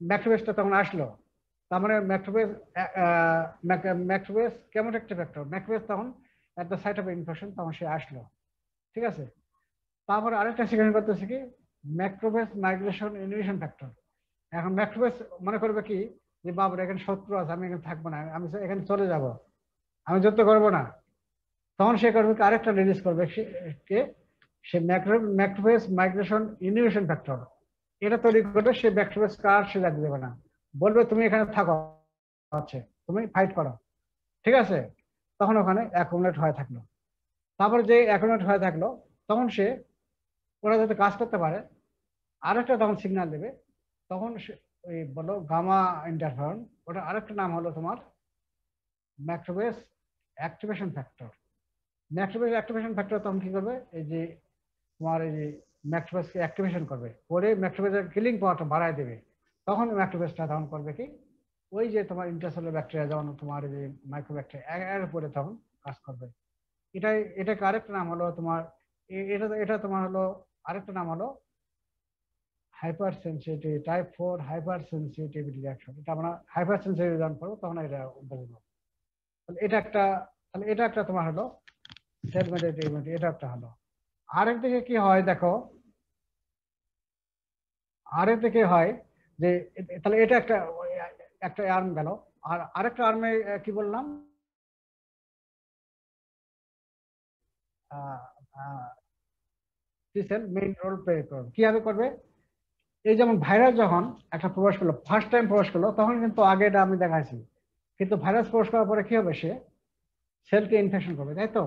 ম্যাক্রোফেজটা তখন আসলো। তার মানে ম্যাক্রোফেজ কেমোট্যাক্টিভ ফ্যাক্টর, ম্যাক্রোফেজ তখন at the site of infection তখন সে আসলো, ঠিক আছে? তারপরে আরেকটা সেকেন্ড করতেছে কি ম্যাক্রোফেজ মাইগ্রেশন ইনহিবিশন ফ্যাক্টর। এখন ম্যাক্রোফেজ মনে করবে কি যে বাবুর এখানে শত্রু আছে, আমি এখানে থাকবো না, আমি এখানে চলে যাব, আমি যুদ্ধ করবো না। তখন সে করবে কি আরেকটা রিলিজ করবে সে ম্যাক্রোফেজ মাইগ্রেশন ইনহিবিশন ফ্যাক্টর। এটা তৈরি করবে সে ম্যাক্রোফেজ কার সে লাগতে দেবে না, বলবে তুমি এখানে থাকো, আছে তুমি ফাইট করো, ঠিক আছে? তখন ওখানে অ্যাকুমুলেট হয়ে থাকলো। তারপরে যে অ্যাকুমুলেট হয়ে থাকলো তখন সে ওরা যাতে কাজ করতে পারে আরেকটা তখন সিগন্যাল দেবে। তখন ওই বলো গামা ইন্টারফেরন, ওটা আরেকটা নাম হলো তোমার macrophage activation factor. Macrophage activation factor তখন কি করবে? এই যে তোমার এই যে ম্যাক্রোফেজকে অ্যাক্টিভেশন করবে, করে ম্যাক্রোফেজের কিলিং পাওয়ারটা বাড়ায় দেবে। তখন ম্যাক্রোফেজটা তখন করবে কি ওই যে তোমার ইন্টারসেলুলার ব্যাকটেরিয়া যেমন তোমার যে মাইক্রোব্যাকটেরিয়া এর উপরে তখন কাজ করবে। এটাকে আরেকটা নাম হলো তোমার এটা তোমার হলো আরেকটা নাম হলো hyper sensitive type 4 hyper sensitivity reaction. এটা আমরা হাইপার সেন্সিটিভ রিঅ্যাকশন করবো তখন এটা বুঝবো। তাহলে এটা একটা তোমার হলো সেল মেডিয়েটেড ইমিউনিটি, এটা একটা হলো। আরেকদিকে কি হয় দেখো, আরেকদিকে হয় যে তাহলে এটা একটা আর্ম গেল। আর আরেকটা আর্মে কি বললাম? T cell main role play করবে। কিভাবে করবে? এই যেমন ভাইরাস যখন একটা প্রবেশ করলো, ফার্স্ট টাইম প্রবেশ করলো, তখন কিন্তু আগে এটা আমি দেখাইছি, কিন্তু ভাইরাস প্রবেশ করার পরে কি হবে? সে সেলকে ইনফেকশন করবে, তাই তো?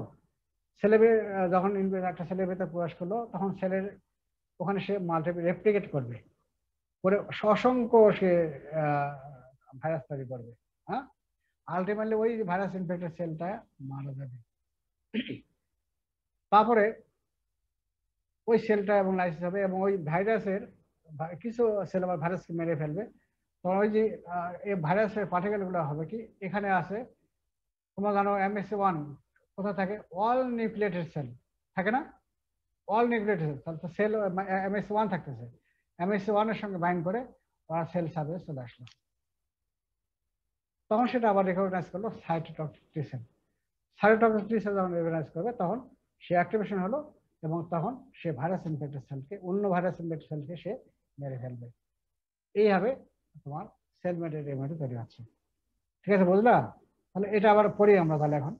যখন একটা সেলের ভেতরে প্রবেশ করলো তখন সেলের ওখানে সে রেপ্লিকেট করবে, করে অসংখ্য সে ভাইরাস তৈরি করবে। হ্যাঁ, আলটিমেটলি ওই ভাইরাস ইনফেক্টেড সেলটা মারা যাবে। তারপরে ওই সেলটা এবং লাইসিস হবে এবং ওই ভাইরাসের কিছু সেল আবার ভাইরাসকে মেরে ফেলবে। তখন ওই যে এই ভাইরাসের পার্টিকেল গুলো হবে কি এখানে আছে, তোমরা জানো MSC1 কোথায় থাকে? অল নিউক্লিয়েটেড সেল থাকে না? অল নিউক্লিয়েটেড সেল, তাহলে সেল MSC1 থাকতেছে, MSC1 এর সঙ্গে বাইন্ড করে ওরা সেল সার্ভিস চলে আসলো। তখন সেটা আবার রেকগনাইজ করলো cytotoxic T sell. Cytotoxic T sell যখন রেকগনাইজ করবে তখন সে অ্যাক্টিভেশন হলো এবং তখন সে ভাইরাস ইনফেক্টেড সেলকে, অন্য ভাইরাস ইনফেক্টেড সেলকে সে মেরে ফেলবে। এইভাবে তোমার সেল মেডিয়েটেড ইমিউনিটি তৈরি হচ্ছে। ঠিক আছে, বুঝলা? তাহলে এটা আবার পড়ি আমরা তাহলে এখন।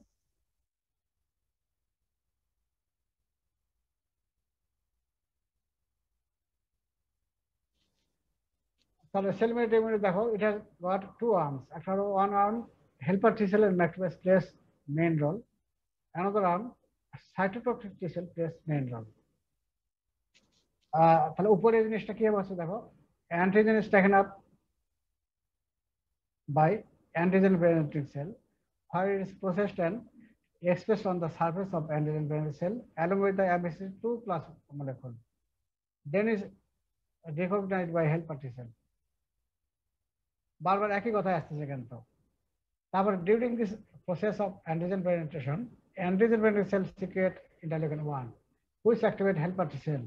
তাহলে সেল মেডিয়েটেড ইমিউনিটি দেখো, it has got two arms. একটা হলো one arm helper T cell and macrophage plays main role. Another arm cytotoxic T cell plays main role. তাহলে উপরে জিনিসটা কি আছে দেখো, antigen is taken up by antigen penetrating cell where it is processed and expressed on the surface of antigen penetrating cell along with the MSC2 plus molecule, then is recognized by helper T cell. বারবার একই কথা আসতেছে কিন্তু। তারপর during this process of antigen penetration cell secrete interleukin 1 which activate helper T cell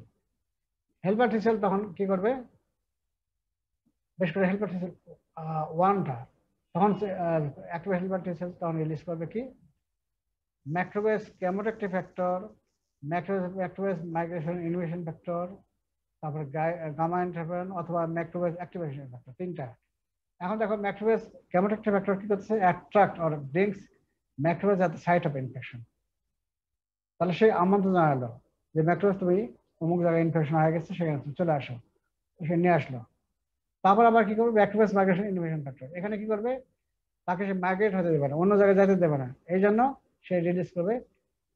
helper T cell তখন কি করবে, বেশ করে হেল্পার টি সেল ওয়ানটা তখন অ্যাক্টিভেট হেল্পার টি সেল তখন রিলিজ করবে কি ম্যাক্রোবেস কেমোটেক্টিভ ফ্যাক্টর, ম্যাক্রোবেস মাইগ্রেশন ইনহিবিশন ফ্যাক্টর, তারপরে গামা ইন্টারফেরন অথবা ম্যাক্রোবেস অ্যাক্টিভেশন ফ্যাক্টর, তিনটা। এখন দেখো ম্যাক্রোবেস কেমোটেক্টিভ ফ্যাক্টর কি করতেছে, attract or brings macrophages at the site of infection. তাহলে সেই আমন্ত্রণ জানালো যে ম্যাক্রোবেস তুমি অমুক জায়গায় ইনফেকশন হয়ে গেছে, সেখানে তুমি চলে আসো, সে নিয়ে আসলো। তারপর আবার কি করবে ম্যাক্রোবেস মাইগ্রেশন ইনহিবিশন ফ্যাক্টর, এখানে কি করবে তাকে সে মাইগ্রেট হতে দেবে না, অন্য জায়গায় যেতে দেবে না, এই জন্য সে রিলিজ করবে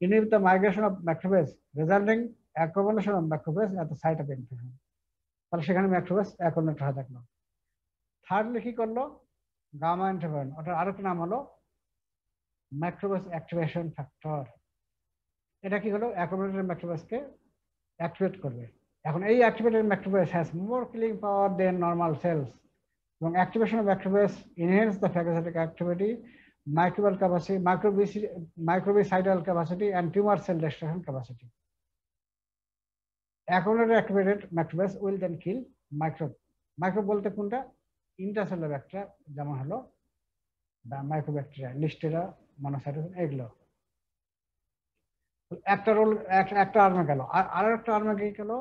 inhibit the migration of macrophage resulting accumulation of macrophage at the site of infection। তাহলে সেখানে ম্যাক্রোফেজ অ্যাকুমুলেট হয়ে থাকলো। থার্ডলি কি করলো গামা ইন্টারফেরন, ওটার আরেকটা নাম হলো ম্যাক্রোফেজ অ্যাক্টিভেশন ফ্যাক্টর। এটা কি হলো অ্যাকুমুলেটেড ম্যাক্রোফেজকে অ্যাক্টিভেট করবে। এখন এই activated macrophage has more killing power than normal cells, এবং activation of macrophage enhance the phagocytic activity, microbial capacity, microbicidal capacity and tumor cell destruction capacity. Accumulated activated macrophage will then kill microbe. Microbe বলতে কোনটা intercellular bacteria, যেমন হলো microbacteria, লিস্টেরা, মনোসাইটোসিস, এগুলো। একটা role একটা আর্মে গেল, আর একটা আর্মে কি গেল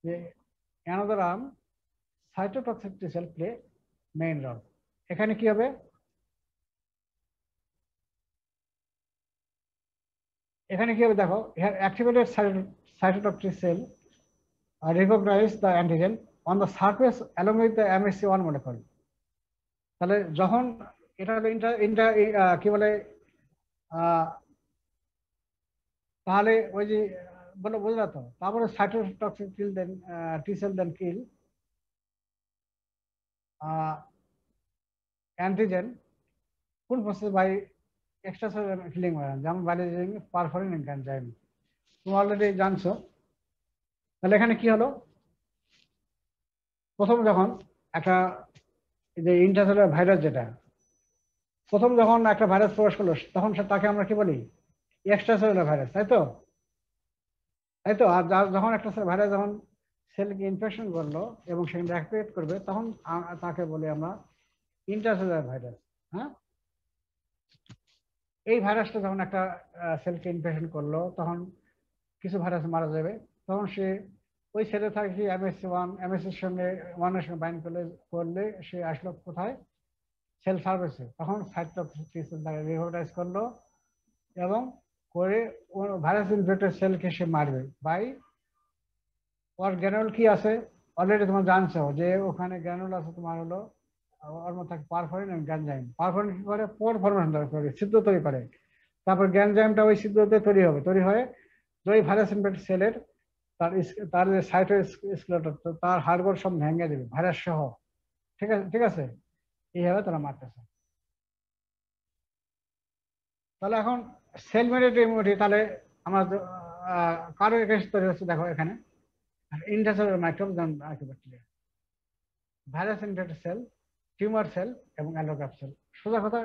যে another arm cytotoxic T cell play main role. এখানে কি হবে, এখানে কি হবে দেখো, activated cytotoxic cell recognize the antigen on the surface along with the MHC1 molecule. তাহলে যখন এটা হলো কি বলে তাহলে ওই যে বলো বুঝলা তো, তারপরে cytotoxic T cell then kill antigen full process by extracellular killing, যেমন বাইলেজিং পারফরিন এনজাইম, তুমি অলরেডি জানছো। তাহলে এখানে কি হলো, প্রথম যখন একটা যে ইন্টারসেলুলার ভাইরাস, যেটা প্রথম যখন একটা ভাইরাস প্রবেশ করলো তখন তাকে আমরা কি বলি এক্সট্রাসেলুলার ভাইরাস, তাই তো। আর যখন একটা ভাইরাস যখন সেলকে ইনফেকশন করলো এবং সেখানে অ্যাক্টিভেট করবে তখন তাকে বলি আমরা ইন্টারসেলুলার ভাইরাস। হ্যাঁ, এই ভাইরাসটা যখন একটা সেলকে ইনফেকশন করলো তখন কিছু ভাইরাস মারা যাবে, তখন সে ওই সেলে থাকে MSC1 সঙ্গে 1 এর সঙ্গে বাইন্ড করলে সে আসলো কোথায়, সেল সার্ভিসে। তখন সাইটোটক্সিক টি সেল তাকে রিকগনাইজ করলো এবং করে ভাইরাস ইনফেক্টেড সেলকে সে মারবে বাই ওর গ্র্যানুল কি আছে অলরেডি তোমরা জানছো যে ওখানে গ্র্যানুল আছে তোমার হলো ওর মধ্যে থাকে পারফরিন এবং গ্যানজাইম। পারফরিন কি করে পোর ফরমেশন করে, ছিদ্র তৈরি করে, তারপর গ্যানজাইমটা ওই ছিদ্রতে তৈরি হয়ে ওই ভাইরাস ইনফেক্টেড সেলের তার যে সাইটোস্কেলেটন তার হাড়গোড় সব ভেঙে দেবে ভাইরাস সহ। ঠিক আছে, এইভাবে তারা মারতেছে। তাহলে এখন সেল মেডিয়েটেড ইমিউনিটি, তাহলে আমরা কারো এগেইনস্ট তৈরি হচ্ছে দেখো এখানে intercellular microbe, bacteria, virus infected cell, tumour cell এবং অ্যালোগ্রাফট সেল। সোজা কথা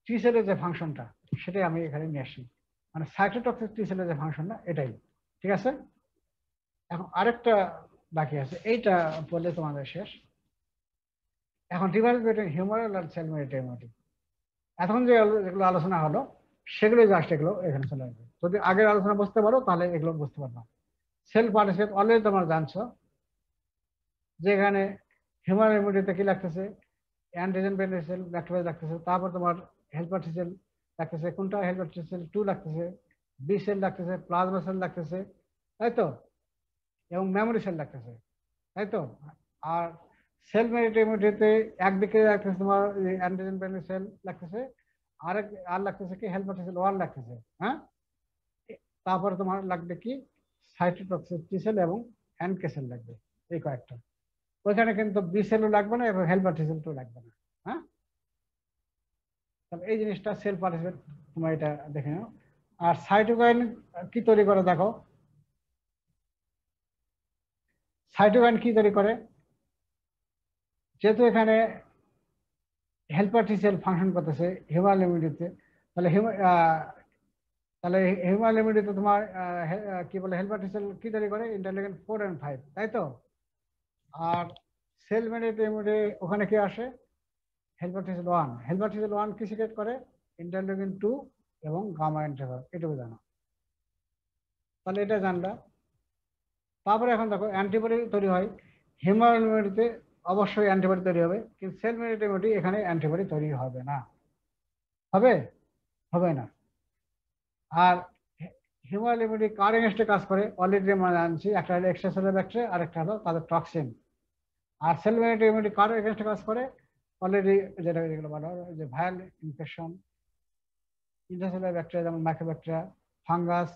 টি সেলের যে ফাংশনটা সেটাই আমি এখানে নিয়ে আসি, মানে সাইটোটক্সিক টি সেলের যে ফাংশনটা এটাই। ঠিক আছে, এখন আরেকটা বাকি আছে, এইটা বললে তোমাদের শেষ। এখন ডিফারেন্স বিটুইন হিউমারাল আর সেল মেডিয়েটেড ইমিউনিটি, এখন যেগুলো আলোচনা হলো সেগুলো জাস্ট এগুলো এখানে চলে আসবে। যদি আগের আলোচনা বুঝতে পারো তাহলে এগুলো বুঝতে পারবা। সেল পার্টিসিপেট অলরেডি তোমরা জানছো যে এখানে হিউম্যান ইমিউনিটিতে কি লাগতেছে, অ্যান্টিজেন বেন্ডেড সেল ম্যাক্রোফেজ লাগতেছে, তারপর তোমার হেল্পার টি সেল লাগতেছে, কোনটা হেল্পার টি সেল 2 লাগতেছে, বি সেল লাগতেছে, প্লাজমা সেল লাগতেছে, তাই তো, এবং মেমোরি সেল লাগতেছে, তাই তো। আর সেল মেডিয়েটেড ইমিউনিটিতে একদিকে লাগতেছে তোমার অ্যান্টিজেন বেন্ডেড সেল লাগতেছে, আর লাগতেছে কি হেল্পার টি সেল 1 লাগতেছে। হ্যাঁ, তারপরে তোমার লাগবে কি সাইটোটক্সিক টি সেল এবং NK সেল লাগবে, এই কয়েকটা। ওইখানে কিন্তু বি সেলও লাগবে না এবং হেল্পার টি সেল 2 লাগবে না। হ্যাঁ, তাহলে এই জিনিসটা সেল পার্টিসিপেট তোমরা এটা দেখে নাও। আর সাইটোকাইন কি তৈরি করে দেখো, সাইটোকাইন কি তৈরি করে, যেহেতু এখানে হেল্পার টি সেল ফাংশন করতেছে হিউম্যান ইমিউনিটিতে, তাহলে তাহলে হিউম্যান ইমিউনিটি তোমার কি বলে হেলপার টি সেল কি তৈরি করে, ইন্টারলিউকিন 4 and 5, তাই তো? আর সেল মেডিয়েটেড ইমিউনিটি ওখানে কি আসে, হেলপার টি সেল 1। হেলপার টি সেল 1 কি সিক্রেট করে, ইন্টারলিউকিন 2 এবং গামা ইন্টারফার, এটুকু জানো। তাহলে এটা জানলা। তারপরে এখন দেখো অ্যান্টিবডি তৈরি হয় হিউম্যান ইমিউনিটিতে, অবশ্যই অ্যান্টিবডি তৈরি হবে, কিন্তু সেল মেডিয়েটেড ইমিউনিটি এখানে অ্যান্টিবডি তৈরি হবে না। হবে? হবে না। আর হিউম্যান ইমিউনিটি কার এগেনস্টে কাজ করে অলরেডি আমরা জানছি, একটা হলো এক্সট্রাসেলুলার ব্যাকটেরিয়া আর একটা হলো তাদের টক্সিন। আর সেল মেডিয়েটেড ইমিউনিটি কার এগেনস্টে কাজ করে অলরেডি, যেটা যেগুলো বলা হয় যে ভাইরাল ইনফেকশন, ইন্ট্রাসেলুলার ব্যাকটেরিয়া যেমন মাইক্রোব্যাকটেরিয়া, ফাঙ্গাস,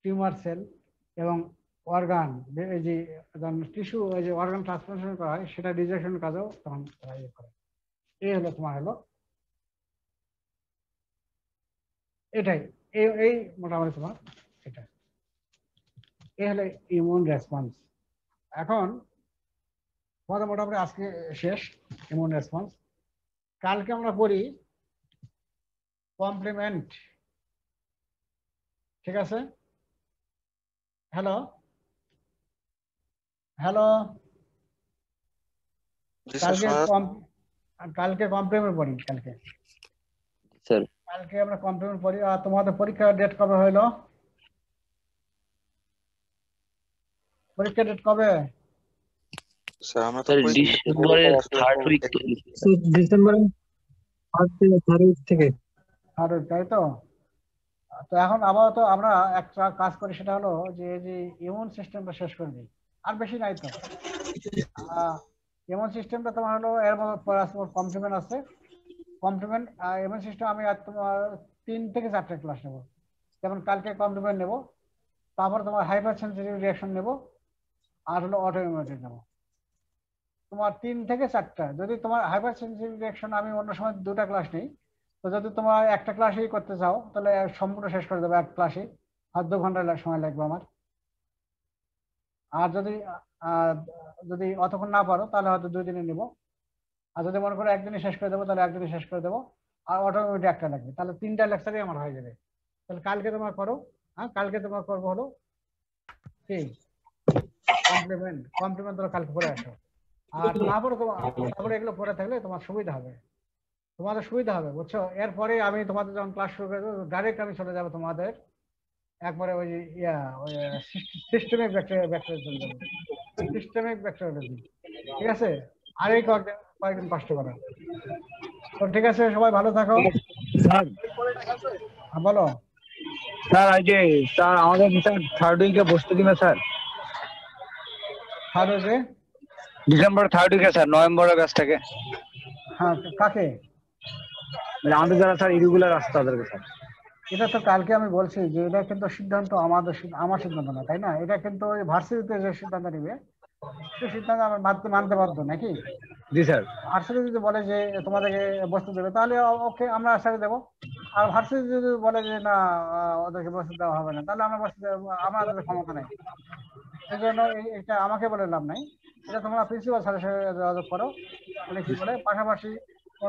টিউমার সেল এবং অর্গান, এই যে টিস্যু এই যে অর্গান ট্রান্সপ্লান্টেশন করা হয় সেটা রিজেকশন কাজেও তখন তারা ইয়ে করে। এই হলো তোমার হলো এটাই, এই এই মোটামুটি তোমার এটা, এই হলো ইমিউন রেসপন্স। এখন তোমাদের মোটামুটি আজকে শেষ ইমিউন রেসপন্স। কালকে আমরা করি কমপ্লিমেন্ট, ঠিক আছে? হ্যালো হ্যালো, কালকে কালকে কমপ্লিমেন্ট পড়ি, কালকে স্যার কালকে আমরা কমপ্লিমেন্ট পড়ি। আর তোমাদের পরীক্ষার ডেট কবে হইলো, পরীক্ষার ডেট কবে? স্যার আমরা তো স্যার ডিসেম্বরের 3rd উইক ডিসেম্বরের 3rd উইক থেকে। আর তাই তো। তো এখন আপাতত আমরা একটা কাজ করি, সেটা হলো যে যে ইমিউন সিস্টেমটা শেষ করে দিই, আর বেশি নাই তো। ইমিউন সিস্টেমটা তোমার হলো এর মধ্যে কমপ্লিমেন্ট আছে, কমপ্লিমেন্ট ইমিউন সিস্টেম আমি আর তোমার 3 থেকে 4টা ক্লাস নেবো। যেমন কালকে কমপ্লিমেন্ট নেবো, তারপর তোমার হাইপার সেন্সিটিভ রিঅ্যাকশন নেবো, আর হলো অটো ইমিউনিটি নেবো। তোমার 3 থেকে 4টা, যদি তোমার হাইপার সেন্সিটিভ রিঅ্যাকশন আমি অন্য সময় 2টা ক্লাস নেই, তো যদি তোমার একটা ক্লাসেই করতে চাও তাহলে সম্পূর্ণ শেষ করে দেবো এক ক্লাসে, আর 2 ঘন্টা সময় লাগবে আমার। আর যদি অতক্ষণ না পারো তাহলে হয়তো 2 দিনে নেবো। আর যদি মনে করো একদিনে শেষ করে দেবো তাহলে একদিনে শেষ করে দেবো। আর অটোমেটিক একটা লাগবে, তাহলে 3টা লেকচারই আমার হয়ে যাবে। তাহলে কালকে তোমার করো, হ্যাঁ কালকে তোমার করবো হলো কি কমপ্লিমেন্ট, কমপ্লিমেন্ট তোমরা কালকে করে আসো। আর তারপরে এগুলো পড়ে থাকলে তোমার সুবিধা হবে, তোমাদের সুবিধা হবে, বুঝছো? এরপরে আমি তোমাদের যখন ক্লাস শুরু করে দেবো ডাইরেক্ট আমি চলে যাবো তোমাদের একবারে ওই ওই সিস্টেমিক ব্যাকটেরিয়া চলে যাবো, সিস্টেমিক ব্যাকটেরিয়া, ঠিক আছে? আর এই কয়েকদিন কষ্ট করো তো, ঠিক আছে? সবাই ভালো থাকো। স্যার হ্যাঁ বলো। স্যার এই যে স্যার আমাদের স্যার 3rd উইকে বসতে দিবে স্যার, আর ওই যে ডিসেম্বর 3rd উইকে স্যার, নভেম্বরের কাছ থেকে। হ্যাঁ কাকে? মানে আমাদের যারা স্যার ইরেগুলার আসছে তাদেরকে স্যার। এটা তো কালকে আমি বলছি যে এটা কিন্তু সিদ্ধান্ত আমাদের, আমার সিদ্ধান্ত না, তাই না? এটা কিন্তু ওই ভার্সিটিতে যে সিদ্ধান্ত নিবে সে সিদ্ধান্ত আমার মানতে বাধ্য নাকি? জি স্যার। ভার্সিটি যদি বলে যে তোমাদেরকে বস্তু দেবে তাহলে ওকে আমরা ছেড়ে দেবো। আর ভার্সিটি যদি বলে যে না ওদেরকে বস্তু দেওয়া হবে না, তাহলে আমরা বস্তু আমাদের ক্ষমতা নেই। এই জন্য এটা আমাকে বলে লাভ নাই, এটা তোমরা প্রিন্সিপাল স্যারের সাথে যোগাযোগ করো। মানে কি বলে পাশাপাশি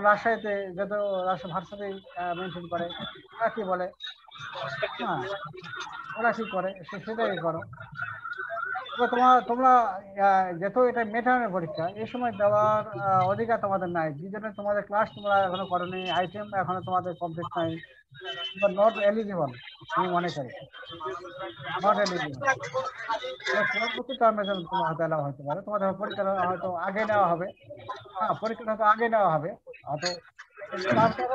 রাজশাহীতে যত রাজশাহী ভার্সিটি মেনটেন করে ওরা কি বলে, হ্যাঁ ওরা কি করে সেটাই করো। তবে তোমরা যেহেতু এটা মেটানের পরীক্ষা, এই সময় দেওয়ার অধিকার তোমাদের নাই, যে জন্য তোমাদের ক্লাস তোমরা এখনো করোনি, আইটেম এখনো তোমাদের কমপ্লিট নাই, নট এলিজিবল আমি মনে করি, নট এলিজিবল। পরবর্তী টার্মে তোমার হাতে এলাও হতে পারে, তোমাদের পরীক্ষা হয়তো আগে নেওয়া হবে, হ্যাঁ পরীক্ষাটা হয়তো আগে নেওয়া হবে হয়তো,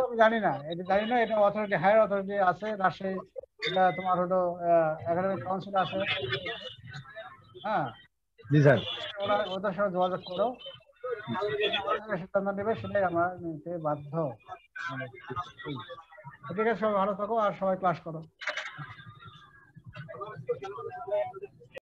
আমি জানি না, এটা জানি না। এটা অথরিটি, হায়ার অথরিটি আছে রাজশাহী, এটা তোমার হলো একাডেমিক কাউন্সিল আছে, হ্যাঁ জি স্যার। ওরা ওদের সাথে যোগাযোগ করো, সিদ্ধান্ত নেবে সেটাই আমরা নিতে বাধ্য। ঠিক আছে, সবাই ভালো থাকো আর সবাই ক্লাস করো।